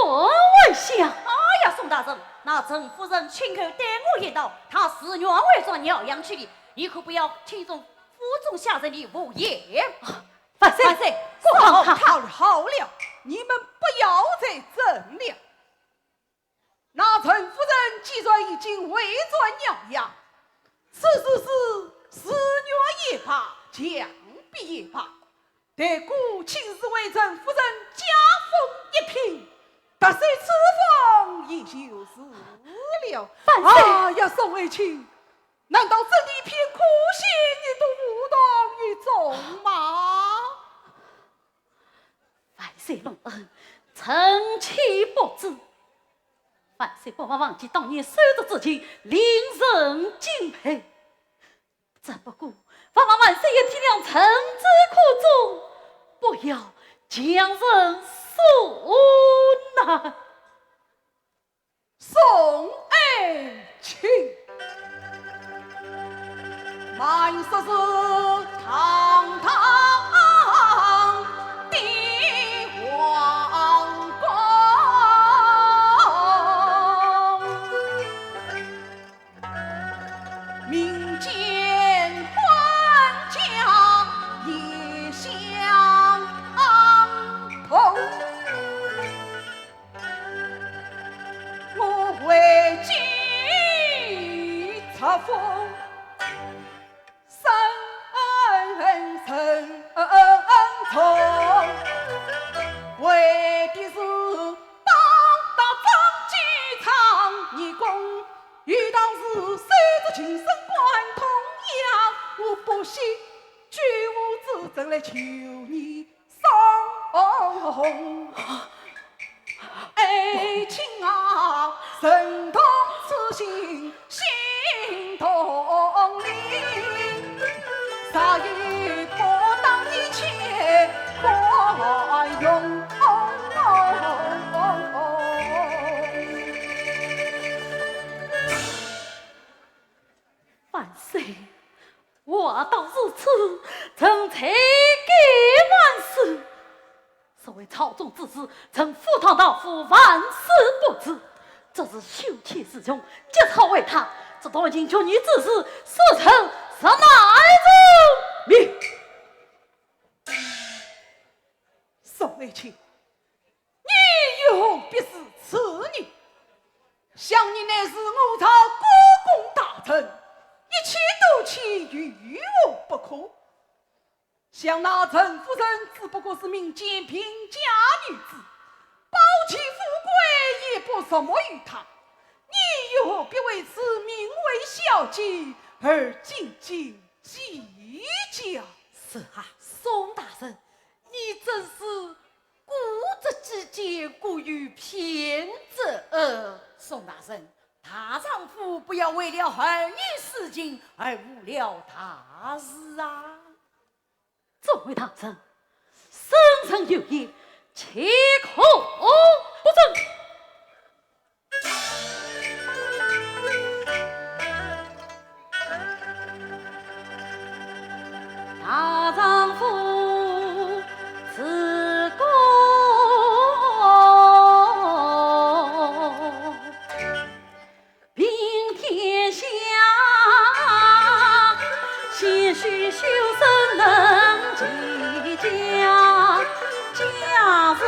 为相。哎呀，宋大人，那陈夫人亲口对我言道，他自愿为庄要养去的，你可不要听从府中下人的无言。万岁，好了，你们不要再争了。那陈夫人既然已经为转娘养，此事是自愿也罢，强逼也罢，待顾亲自为陈夫人加封一品，得罪此房也就是了。万岁！哎呀，宋爱卿，难道真的一片苦心你都无动于衷吗？万岁隆恩，臣岂不知？万岁不忘忘记当年守着自己，令人敬佩。只不过，望万岁也体谅臣之苦衷，不要将人所难。宋爱卿，满说是堂堂的皇宫，民间官家也相同。我为君册封，深从，为的是当大张居场义公，与当时守着秦省官同样，我不惜居无之争来求你送。爱卿啊，神同此心，心同理，啥也不当一切宽容。万岁，话到如此，臣才给万岁。所谓朝中之事，臣赴汤蹈夫，万事不知。这是休戚之中，节操为他，这当今求你之事，所臣是哪一种命？宋爱卿，你以后必是此女，想你乃是我朝国公大臣，一切斗气与我不可。想那陈夫人只不过是民间贫家女子，保其富贵也不什么于她。你以后必为此名为小计而斤斤计较。是啊，宋大人，你真是固执己见，过于偏执。宋大人，大丈夫不要为了儿女私情而误了大事啊！这位大人，生辰有言，切口不准。大丈夫自宫，平天下，先须修身能齐家，家事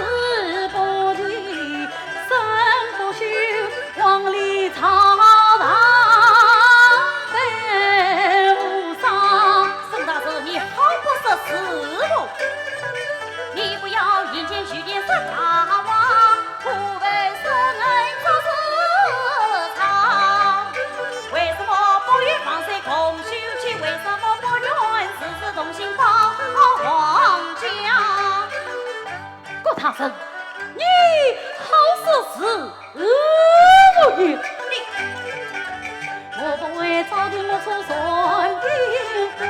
不提，身不修，黄历朝堂被无伤。宋大人，你好不识时务，你不要眼前许点三大王，不为生恩做事长。为什么不与王岁共修去？为什么不愿世事同心帮皇家？郭大人，你好是无言。我不为朝廷莫出算变化，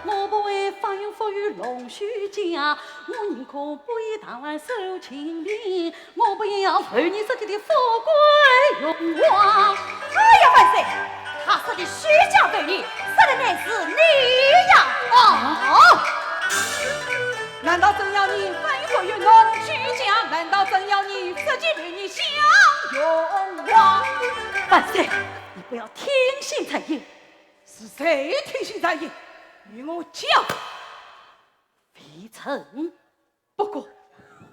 我不为发扬福于龙须家，我宁可不以堂来受清廉，我不要儿女实际的富贵荣华。哎呀，万岁！他说的虚假对你，杀的乃是你呀！难道真要你分福于龙须家？难道真要你自己与你相拥吗？万岁，你不要听信谗言。是谁听信谗言？与我讲。微臣不过，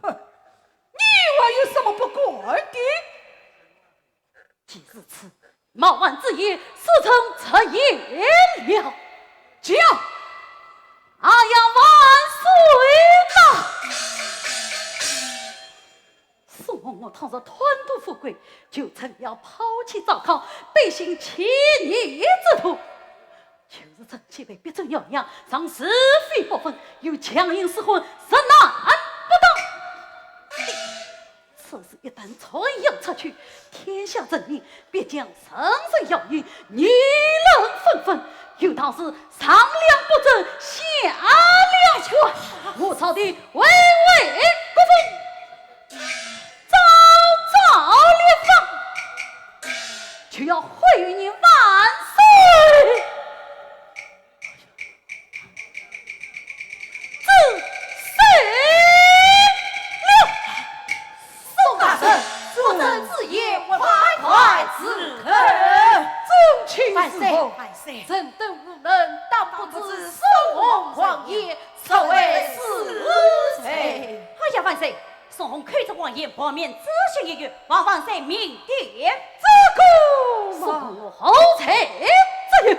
哼，你还有什么不过的？既如此，冒万之言，是臣出言了。讲。哎呀，万岁呐！宋日贪图富贵，就曾要抛弃糟糠，背信弃义之徒。就是曾经被逼尊要养，上是非不分，又强硬失婚，实难不当。此事一旦传扬出去，天下人民必将声声谣言，议论纷纷，有道是上梁不正下梁歪。我朝的巍巍国风，朝朝列放，就要毁你万岁！宋大人，不争之言，快快自肯。宗亲万岁四后，万岁，臣等无能，当不知宋红王爷所谓是谁？哎呀，万岁！宋红看着王爷破面，仔细一语，望万岁明殿这个宋红后才之语。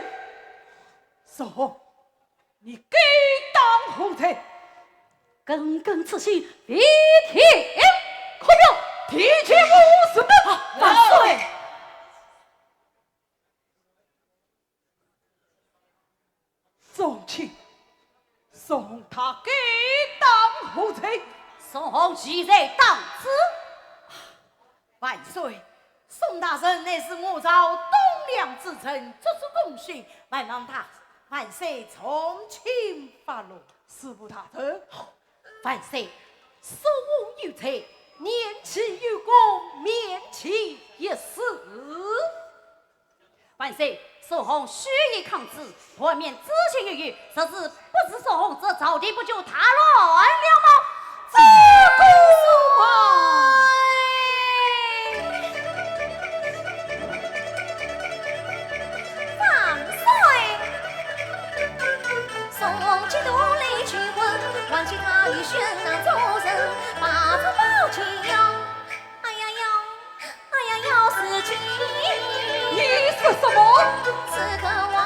宋红，你该当后才，耿耿此心，必天可表。提前无事的。万岁！宗亲，宋他该当后才。宋红既在当此，万岁！宋大人乃是我朝东梁之臣，做出功勋，还望他万岁从轻发落。司部大人，万岁，苏武有才，年期有功，免其一死。万岁，宋红蓄意抗旨，破面知情一语，实是不知宋红，这朝廷不就踏乱了吗？自古万岁！宋红几度离去婚，忘记他已选那做人，把这宝剑要，哎呀要死情。你是什么？此刻王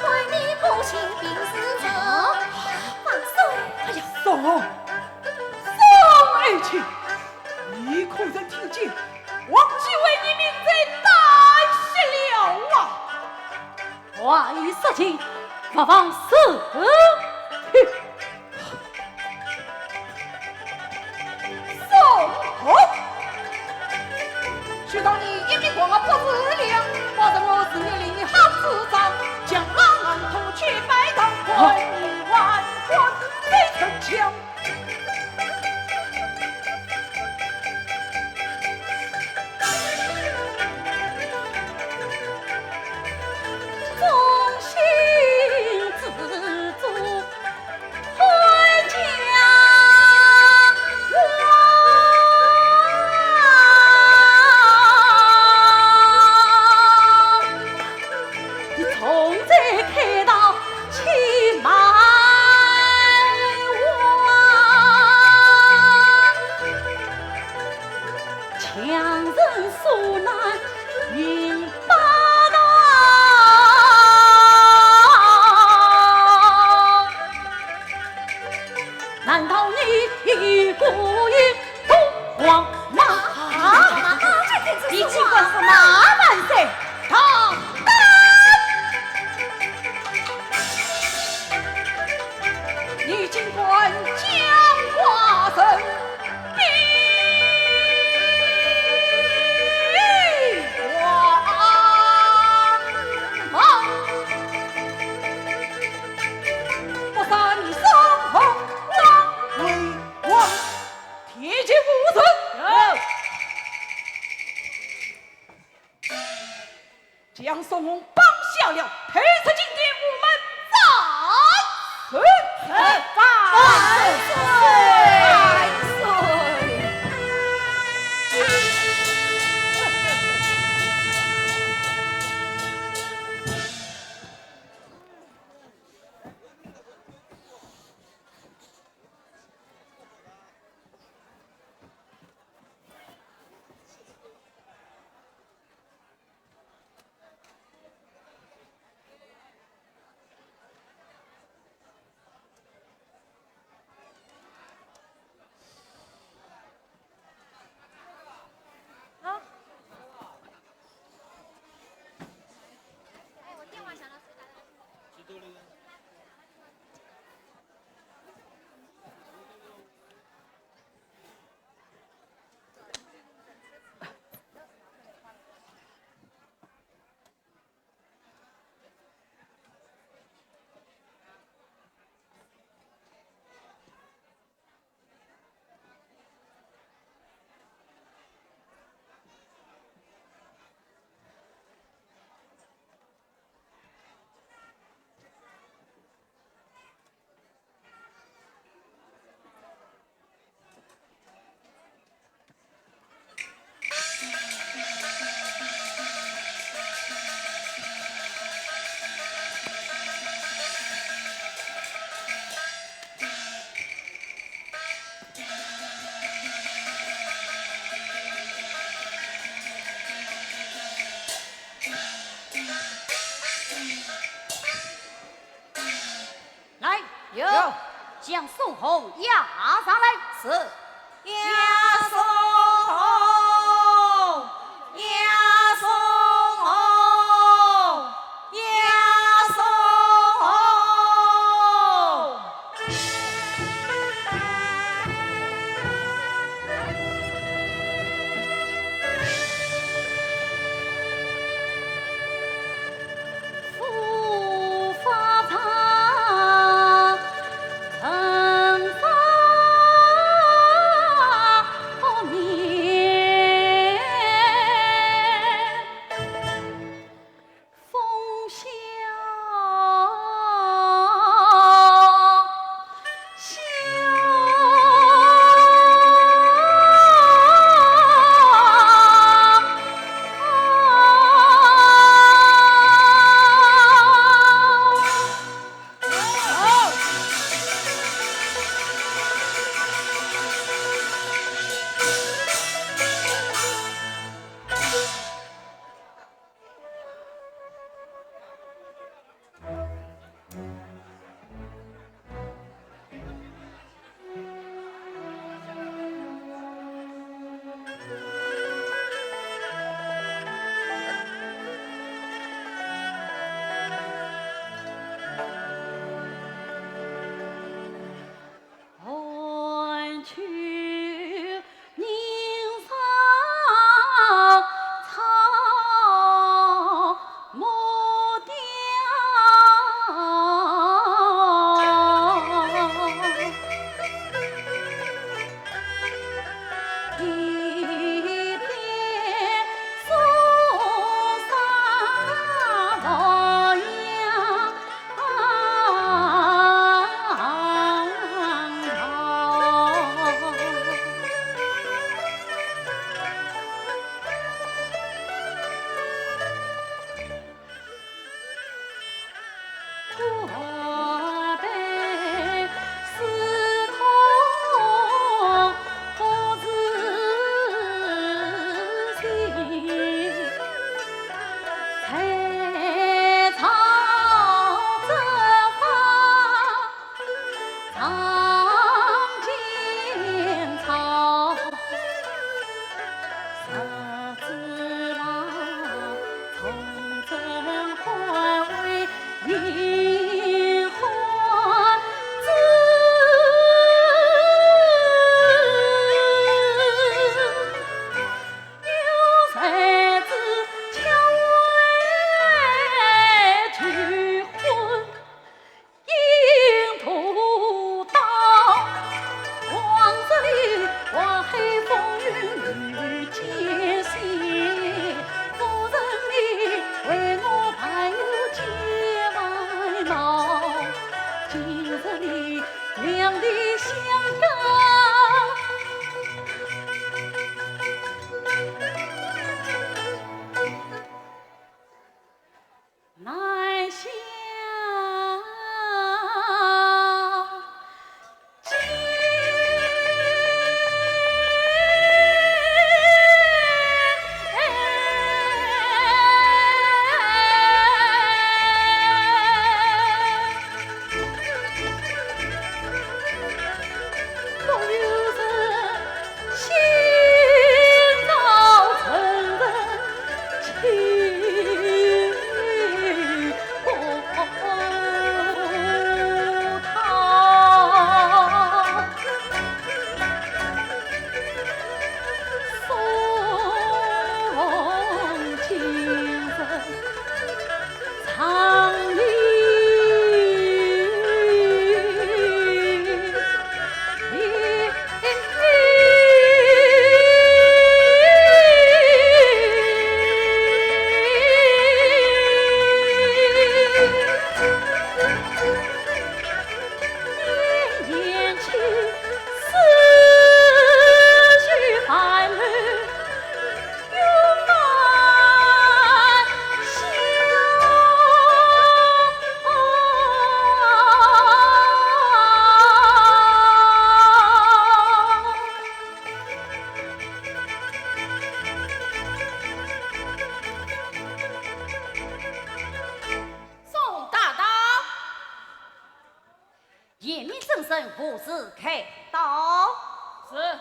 为你不幸病死者，万岁！哎呀，宋红，宋爱卿，你可曾听见？王继为你命在旦夕了啊！话已说尽，不妨死去。宋红，许当你一命光不自量，保证我是你令你好自长，将狼头去拜当，还你万贯非城墙。忠心自主，回家望。你从这开道去埋亡，强人所难引八道。难道你一孤影不慌吗？你尽管是马万岁，他你尽管讲话声，比王莽，不杀你宋红王为王，铁骑无存。将宋红绑下了，陪出金殿，我们再万岁！有，将宋红押上来。是，押送红，押送红，押送红。复发堂，曾发面，风萧换去宁桑草木雕，一片苏纱洛我辈思痛不自信，采草择花藏荆草，十字郎从征换为银花枝，有才子巧为拒婚，应屠刀。王子里花黑风雨艰辛，夫人你为我排忧解外恼，今日里两地相告。乃相不由人心照成人情波涛。送情人长离。眼前思绪烦乱，又难消。宋大刀，严明正身，无事开刀。是。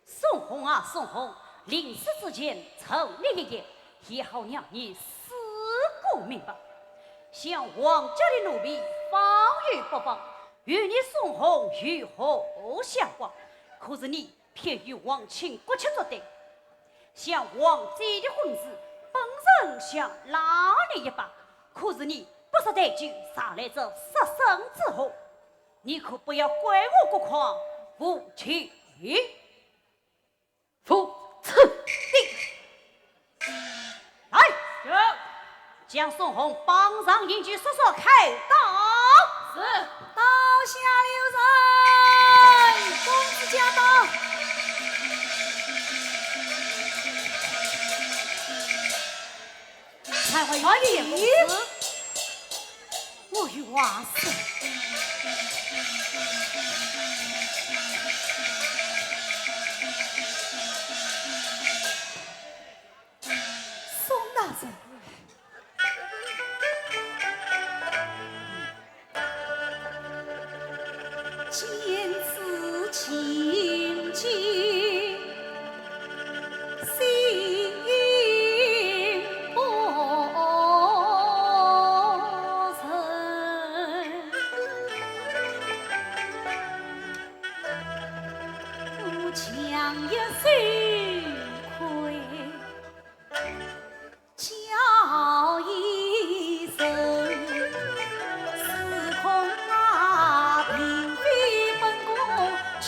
宋红啊，宋红，临死之前抽你一言，也好让你死过明白。向王家的奴婢方圆不放，与你宋红与何相关？可是你偏与王亲国戚作对，向王姐的婚事，本人想拉你一把，可是你不识抬举，杀来这杀生之祸，你可不要怪我孤狂无情。父此地来，将宋红绑上银具，说说开刀。是。刀下留人，公子驾到。才会见公子，我与瓦死。宋大人，见此情景，心不忍，吾强一岁亏。叫一声，司空啊，并非本宫举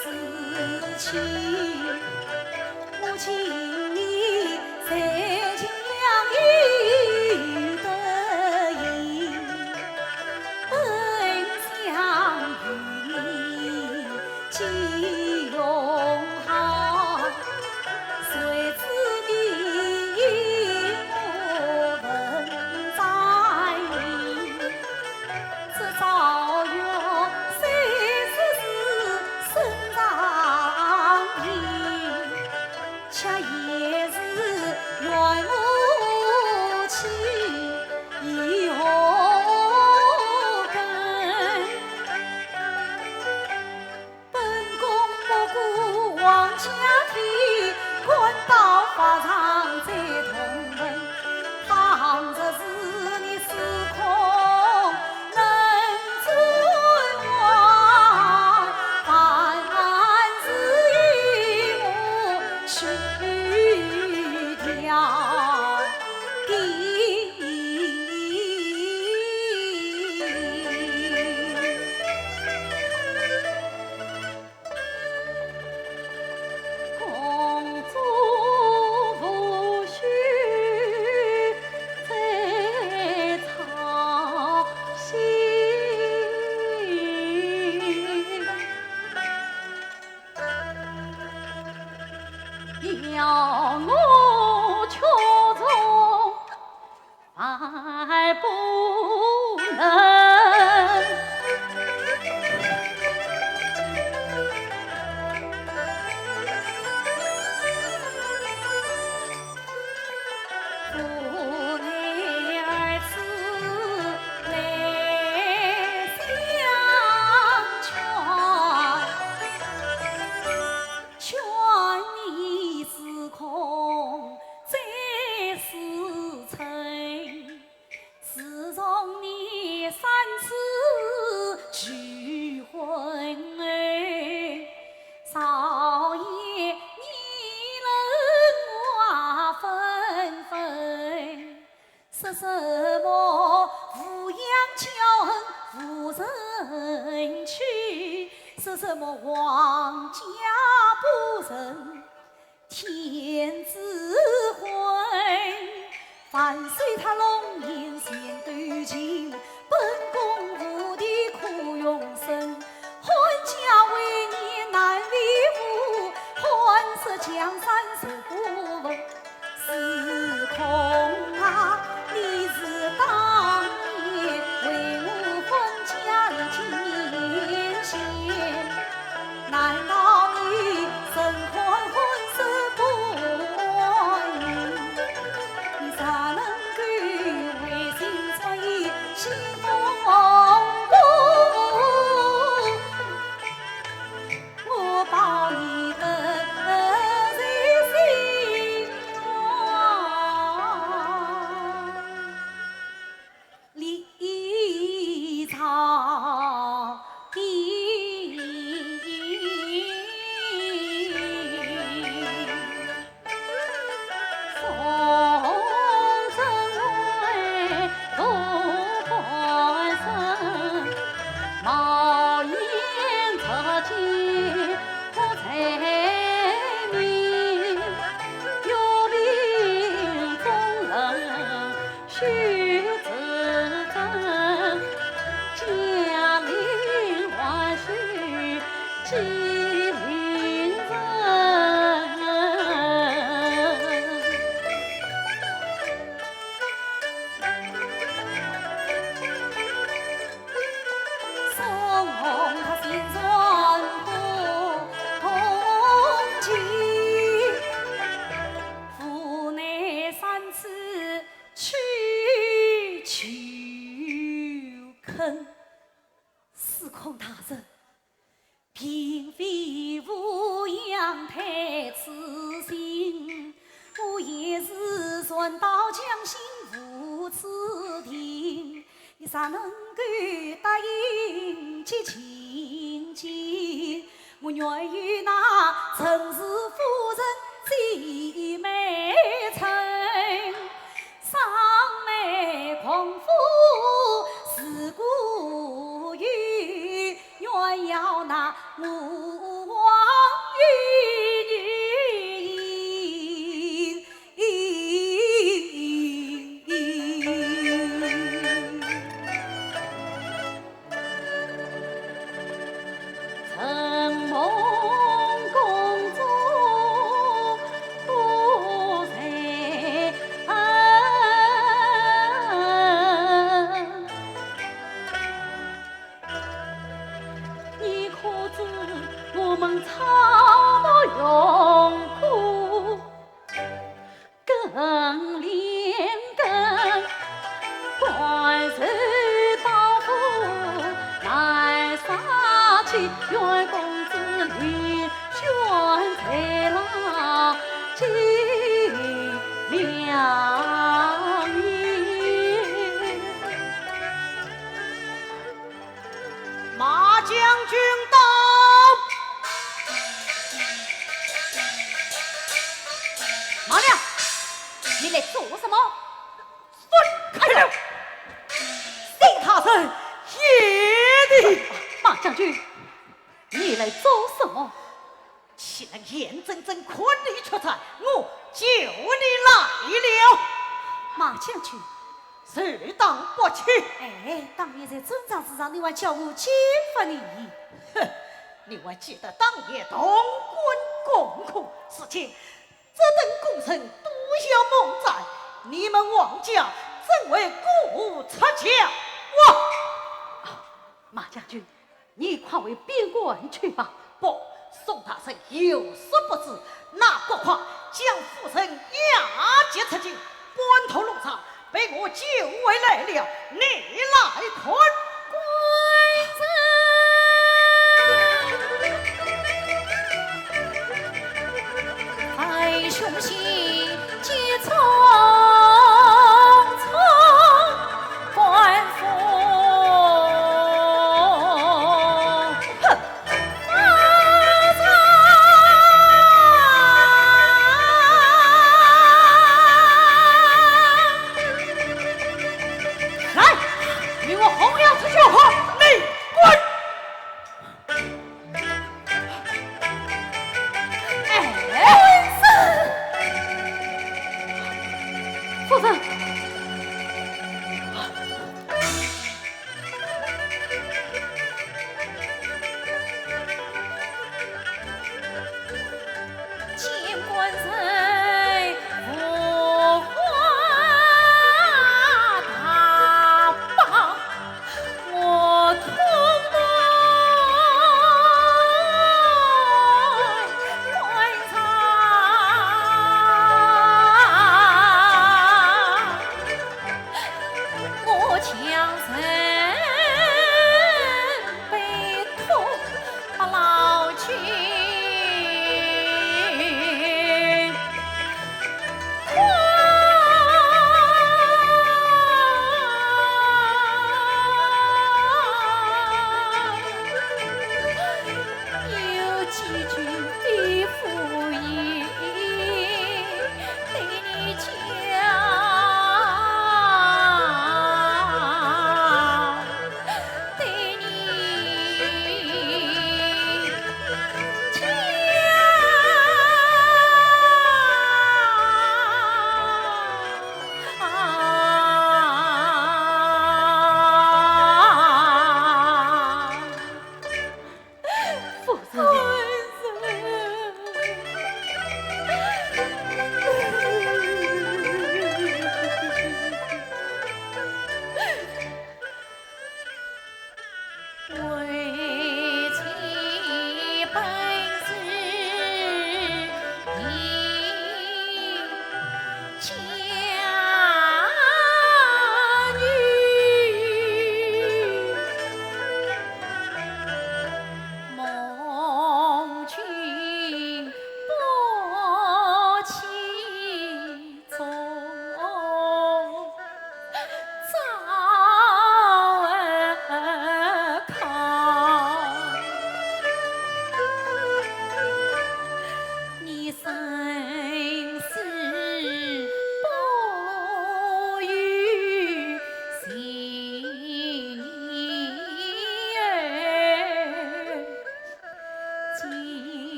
此情，我请你三情两意得意，本想与你结永好，谁知法场再同门，倘若是你司空能准我，凡事与我去掉地。公主无需再操心，要我却从而不能。父女二次来相劝，劝你司空再思忖。自从你三次拒婚儿，少爷你人话纷纷，说什么抚养教恩无人去，说什么王家不仁天之婚，凡随他龙颜先对情，本宫无地苦永生，婚嫁为你难为无，欢色江山受不稳。司空啊，你是当年为我婚嫁的天仙，难道你身宽婚色不允？你咋能够违心错意，心风司空大人，并非无阳太痴心，我也是顺道将心无此定。你咋能够答应这情景？我愿与那陈氏夫人结美成，上美狂夫是故意，愿要那吴王与承蒙公主多谢恩，你可知我们草木用苦更连根，怪谁刀斧来杀气，愿公子你选在了金良缘。马将军到，马亮，你来做什么？滚开了！谁他生野的？马将军，你来做什么？岂能眼睁睁看你出战，我救你来了。马将军，适当不起。哎，当年在征战之上，你还叫我揭发你？哼，你还记得当年同甘共苦事情？这等功臣都要梦在，你们王家怎为顾出家？马将军，你快回边关去吧。不，宋大圣有所不知，那国况将夫人押解出境，关头路上被我救回来了，你来看。爱雄心皆匆匆，官府来，与我红娘子就好，你滚！夫人，见官人无话大棒，我痛官场，我强身背痛把老去。有几句的敷衍对你讲。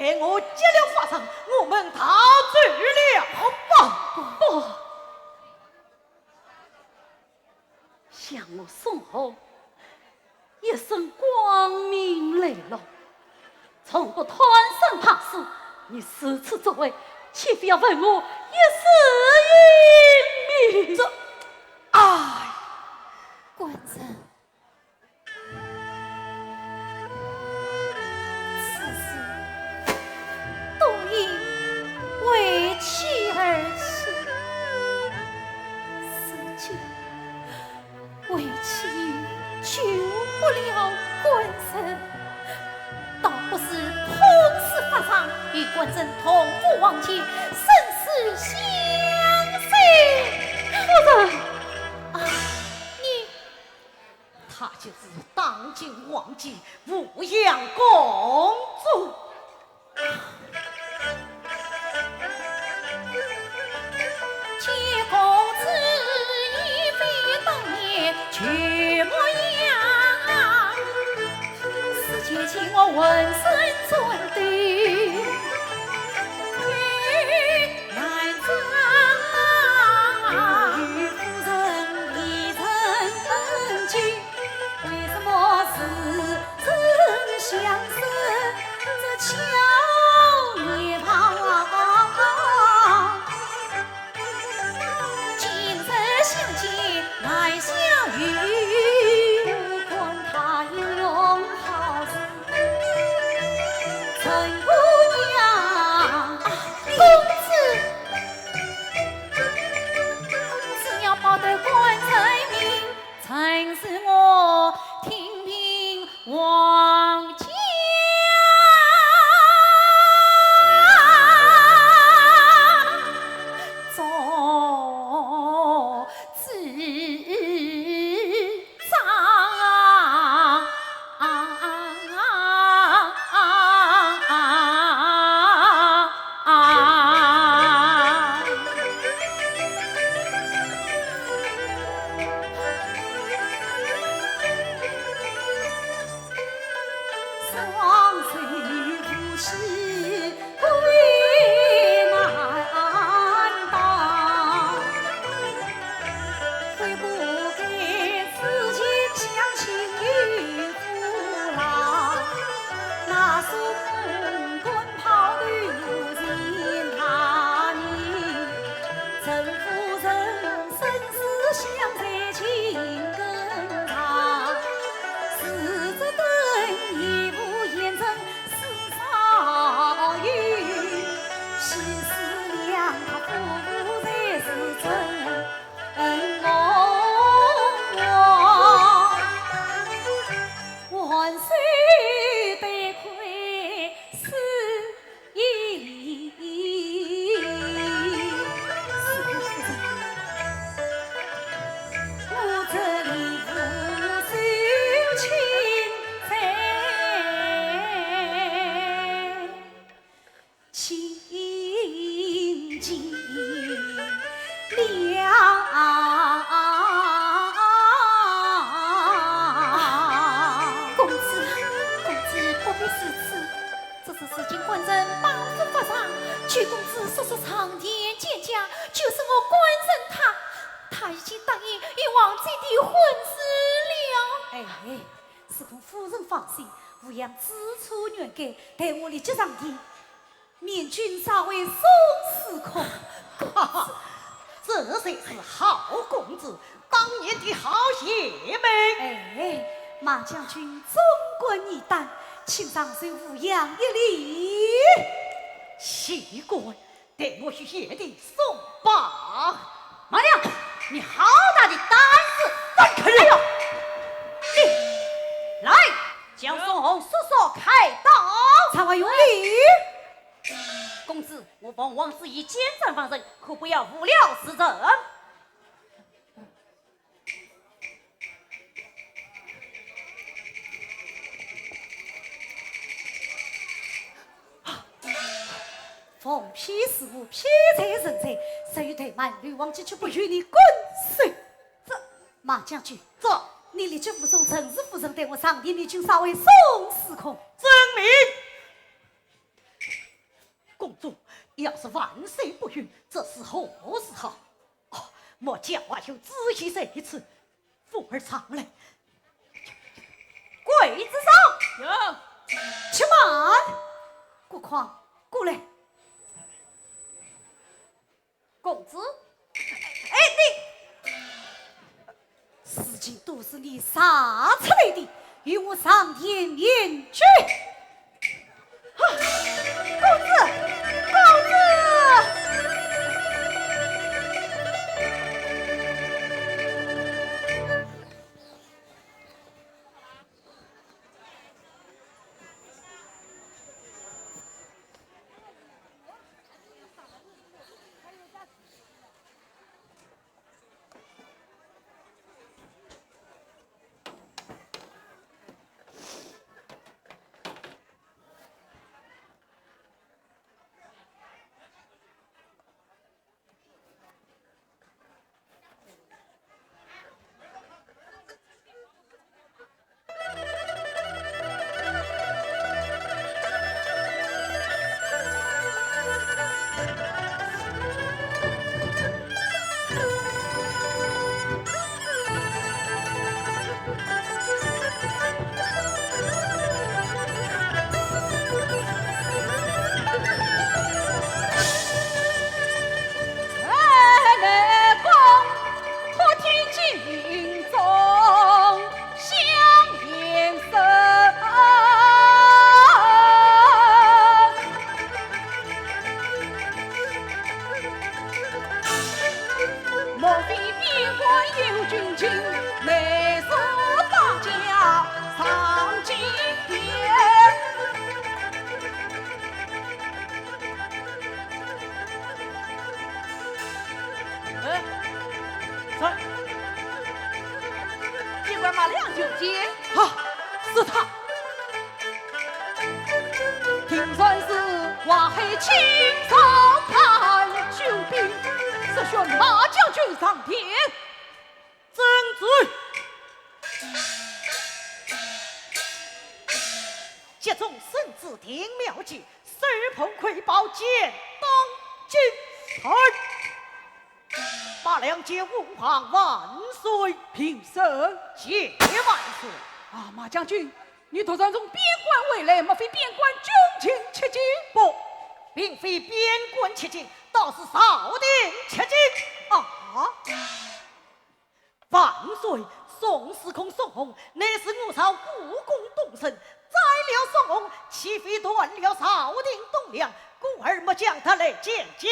待我结了法场，我们大醉了吧！不，向我送后，一身光明磊落，从不贪生怕死。你如此作为，岂非要问我一世英名？这，哎，官人，此事都因为妻而起，此情为妻救不了官人，倒不是同时发丧，与官人同赴亡妻，生死相随。夫人，你他就是当今王姬武阳公主。七公子已非当年去模样，世界请我问声尊对，难长与夫人一曾经，为什么似曾相识？这巧面庞，今日相见难相遇，不管他英勇好事，陈姑娘，公子，只要保得官人命，曾是我听凭王家。做执掌。双水不息归难当，会不给自己相亲与父郎，那是红棍炮绿人他你，陈夫人生死相随情更长，死者等一无言成是少语，西施两他夫妇才是真梦，万岁得亏是一礼，是不是？我这里不受钦差，亲近了。公子不必是此，这是事情官人帮助发上，屈公子说说长天见家，就是我官人他已经答应与王妃的婚事了。哎，是供夫人放心，吾养自处远改，待我立即上殿，免君稍微松时空。哈哈，这才是好公子，当年的好爷们。哎，马将军忠官义胆，请上手无恙一礼。奇怪，待我去夜里送罢。马娘，你好大的胆子！放开了！来，将宋红速速开刀。常怀有礼。公子，我奉王师以坚战方针，可不要无了时政。奉批事务，批才人才，谁怠慢，吕王姬却不与你滚水。这马将军，这你立即护送陈氏夫人带我上殿，你请稍微松时空。证明。公主，要是万岁不允，这是何时好？哦，莫叫我就仔细说一次。妇儿上来，柜子上有。且慢，顾况过来。公子，事情都是你杀出来的，与我上天面去。公子，公子。马良九姐，是他。听说是挖黑青草盘救兵，是选马将军上天，真罪。接中圣旨定妙计，十捧魁宝剑当金台。马良姐吾皇万岁，平身谢万岁。啊，马将军，你突然从边关回来，莫非边关军情吃紧？不，并非边关吃紧，倒是少定吃紧。啊！万岁，宋司空宋弘乃是我朝故宫东神，宰了宋弘，岂非断了少定栋梁？故而莫将他来见驾。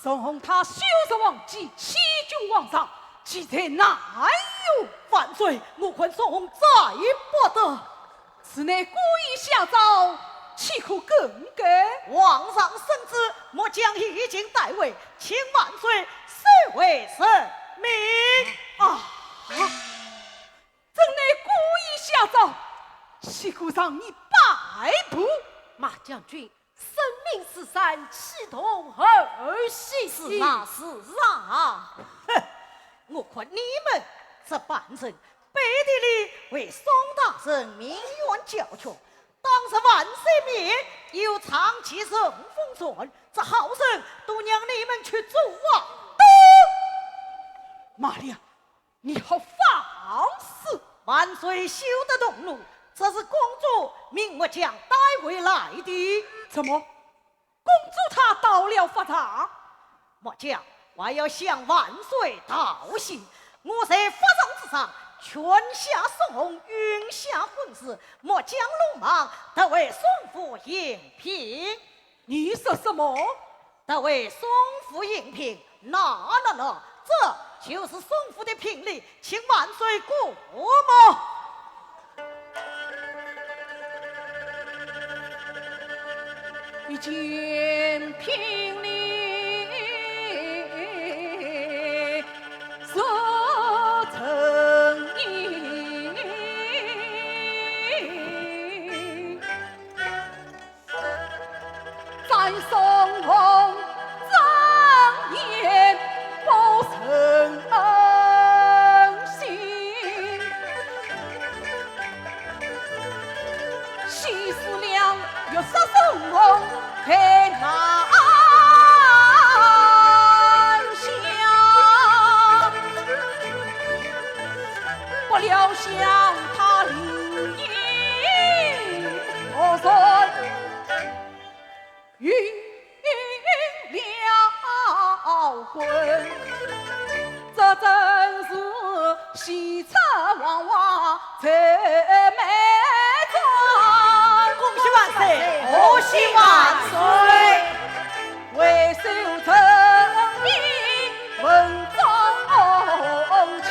宋弘他休是忘记欺君罔上，岂在哪有？万岁，我看宋弘再不得。此乃故意下诏，岂可更改？皇上圣旨，末将已经代位，请万岁赦为圣明。怎乃故意下诏？岂可让你摆布？马将军，生命是山，岂同儿戏？是啊，是啊。哼，我看你们这半人背地里为宋大圣鸣冤叫屈，当着万岁面又长期生风传，这好生都让你们去做啊！马良，你好放肆！万岁休得动怒，这是公主命我将带回来的。怎么，公主她到了法场？末将还要向万岁道谢，我在法场之上劝下宋弘，允下婚事，末将鲁莽，得为宋府应聘。你说什么？得为宋府应聘？那，这就是宋府的聘礼，请万岁过目。一见聘礼，所成意。在宋弘睁眼不成心，喜事了。玉色松红配南香，不料想他灵隐多孙晕了魂，这真是喜出望外才美妆。恭喜万岁！恭喜万岁！为守成名文宗亲，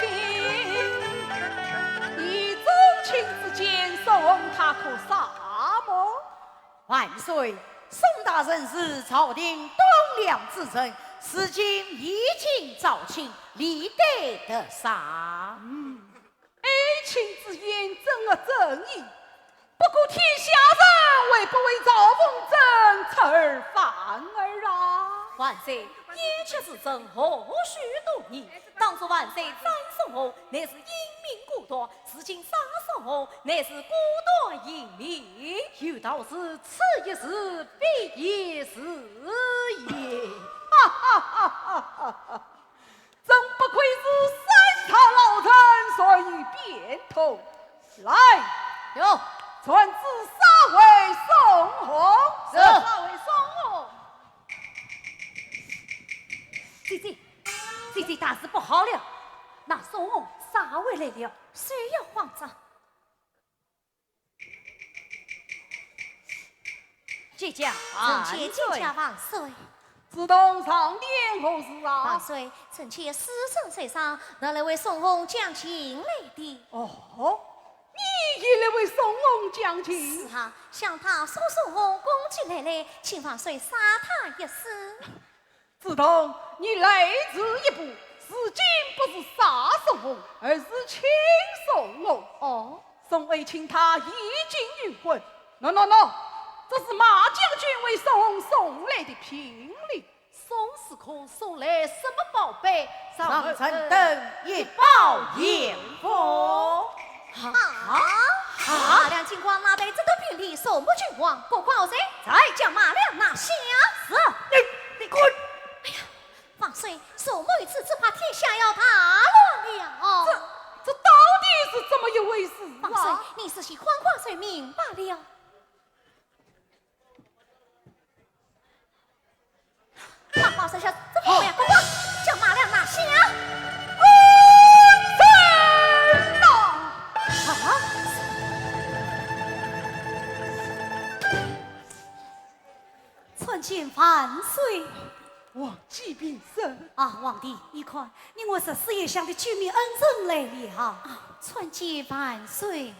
一众亲自见送他可啥么？万岁！宋大人是朝廷栋梁之臣，此今一经召请，理得得啥？爱卿之言真个正义，不过天下人为不为赵凤贞出尔反尔啊！万岁，一切之争何须多言？当初万岁斩宋后，乃是英明孤夺；如今杀宋后，乃是孤夺英明。有道是此一时，彼一时也。哈哈哈哈哈哈！真不愧是三朝老臣所以变通。来，哟，传旨杀为宋红，是杀为宋红。这大事不好了！那宋红杀回来了，谁要慌张？这家，啊臣妾见驾万岁。自动上殿何事万啊？岁，臣妾私乘水上，哪来为宋红将情来的？哦，你也来为宋红讲情？是哈，向他说宋红攻击来了，请万岁杀他一死。自动你来迟一步，如今不是杀宋红，而是请宋红。哦，宋爱卿他已经晕昏。No，这是马将军为宋红送来的聘礼。宋司空送来什么宝贝？上臣等一报严佛。马良金光拿带这个聘礼送不君王，过关后谁？再将马良拿下。是。你滚！万岁，宋某一次只怕天下要大乱了。这到底是怎么一回事万岁啊？，你仔细缓缓才明白了。马报圣下，怎么样？过关，将马良拿下。参见万岁。王继平生，啊，皇帝，你看，你我是四爷乡的救命恩人来了。参见万岁。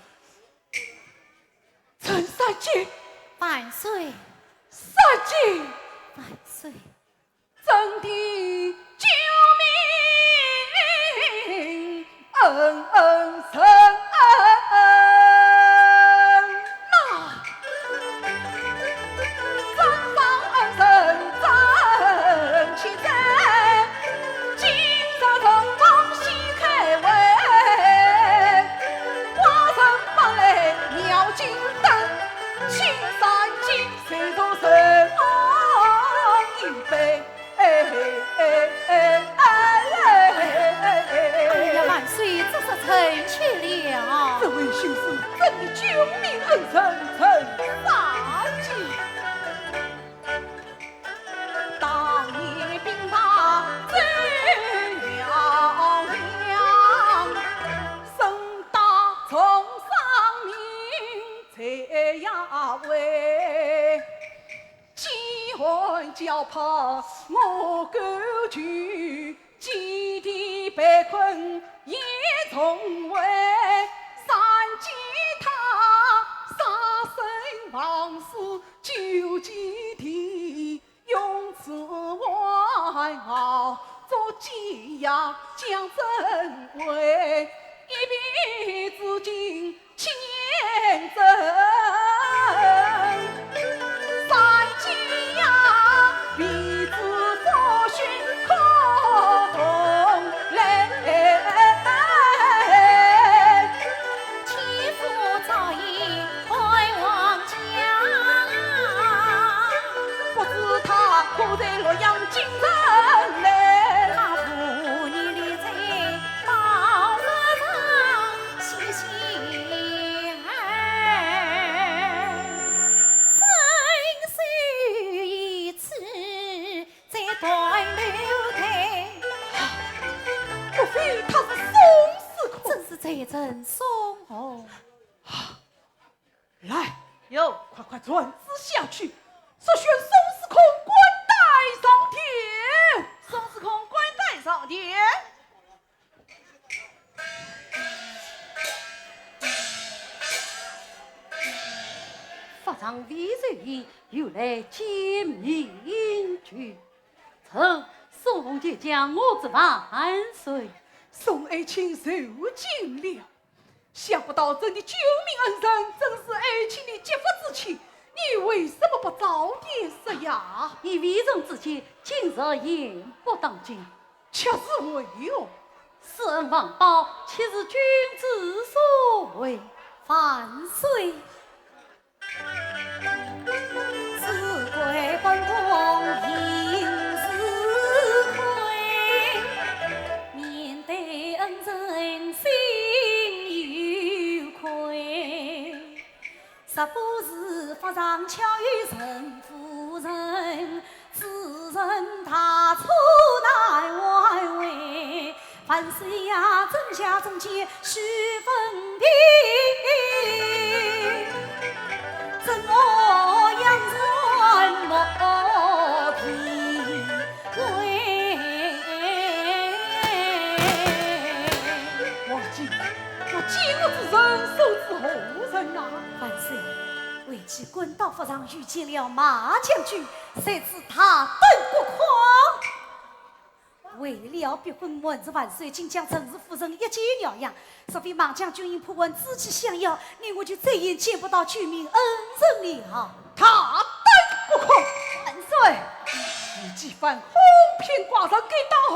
陈三姐，万岁。三姐，万岁。朕的救命恩深。臣妾了。这位兄是朕的救命恩人陈三姐。当年兵打真了梁，身打从上命才呀为。几番交怕我狗去，几地被困也从未。三击他杀身亡死救几地，用此万傲做鸡呀将真为，一笔资金千真。三击呀鼻子所寻空泪，欺负早已快忘家。朕送红。来，有快传旨下去，说宣宋司空官带上天。宋司空官带上殿。法上为人又来见面去，臣宋红姐将我之万岁。宋爱卿受尽了，想不到朕的救命恩人正是爱卿的结发之妻，你为什么不早点说呀？以为人之见，今日言不当今，却是为何？施恩忘报，岂是君子所为？万岁！自贵本宫应是亏，面对恩人心有愧。实不是法上巧遇陈夫人，此人大错乃外为。万岁呀，朕下中间须分明。朕我养人莫疲惫。我奸恶之人受之何人啊？万岁，为其滚道府上遇见了马将军，谁知他登国狂。为了逼婚，问着万岁，竟将陈氏夫人一箭了样。若非马将军因破问自己相邀，你我就再也见不到救命恩人了。他登国狂，万岁，你既犯哄骗寡人，给当何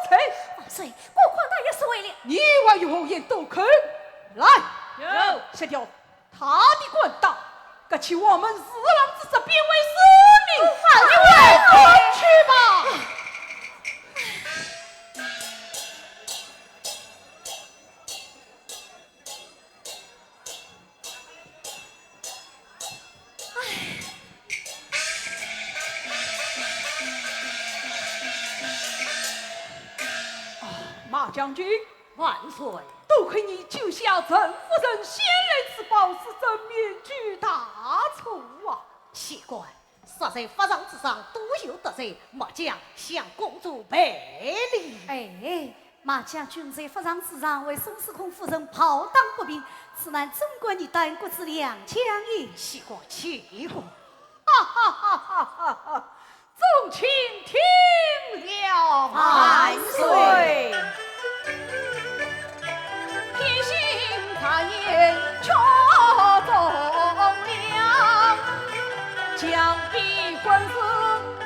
罪？万岁，国狂大也是为了你还有何言都可。来，有卸掉他的管道，革去我们日郎之责，变为使命。万岁，去吧。马将军，万岁！多亏你救下陈夫人，先来此报，使朕免惧大错啊！奇怪，实在法上之上多有得罪，末将向公主赔礼。哎，马将军在法上之上为宋司空夫人炮挡不平，此乃纵观你丹国之良将也。奇过，奇过！哈哈哈哈哈哈！众卿听了，万岁！偏心他言却中了，将逼官司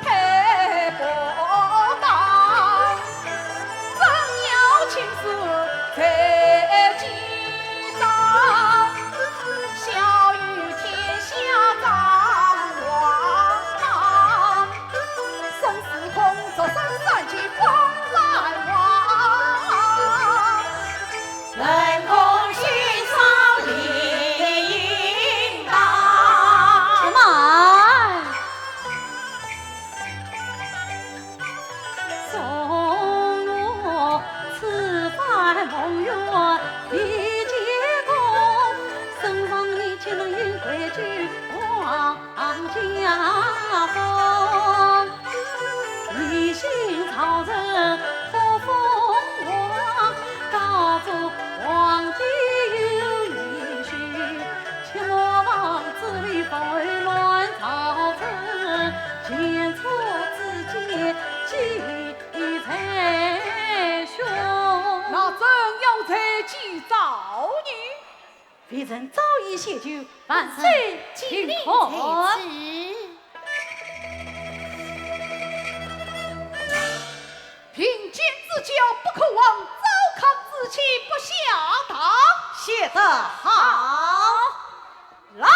配不当，真要亲自在记账，小于天下张王，宋司空这三三级风来往，人工欣赏理应当。且慢，送我此番梦月一结果，身上你岂能因规矩忘家风？一心朝人不奉王，告诉皇帝有遗许，切莫忘自立废乱朝政，见错自己记才凶。那怎样才记找你？微臣早已谢酒，万岁请喝。贫贱之交不可忘，糟糠之妻不下堂。写得好。来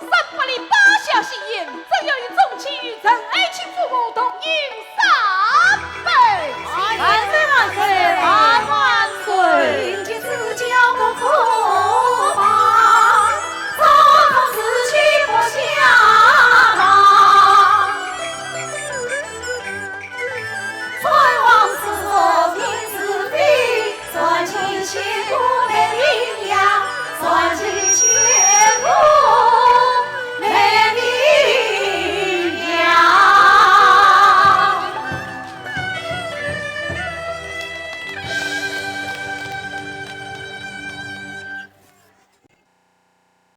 ，308里8下戏言，怎样与众卿与陈爱卿父母同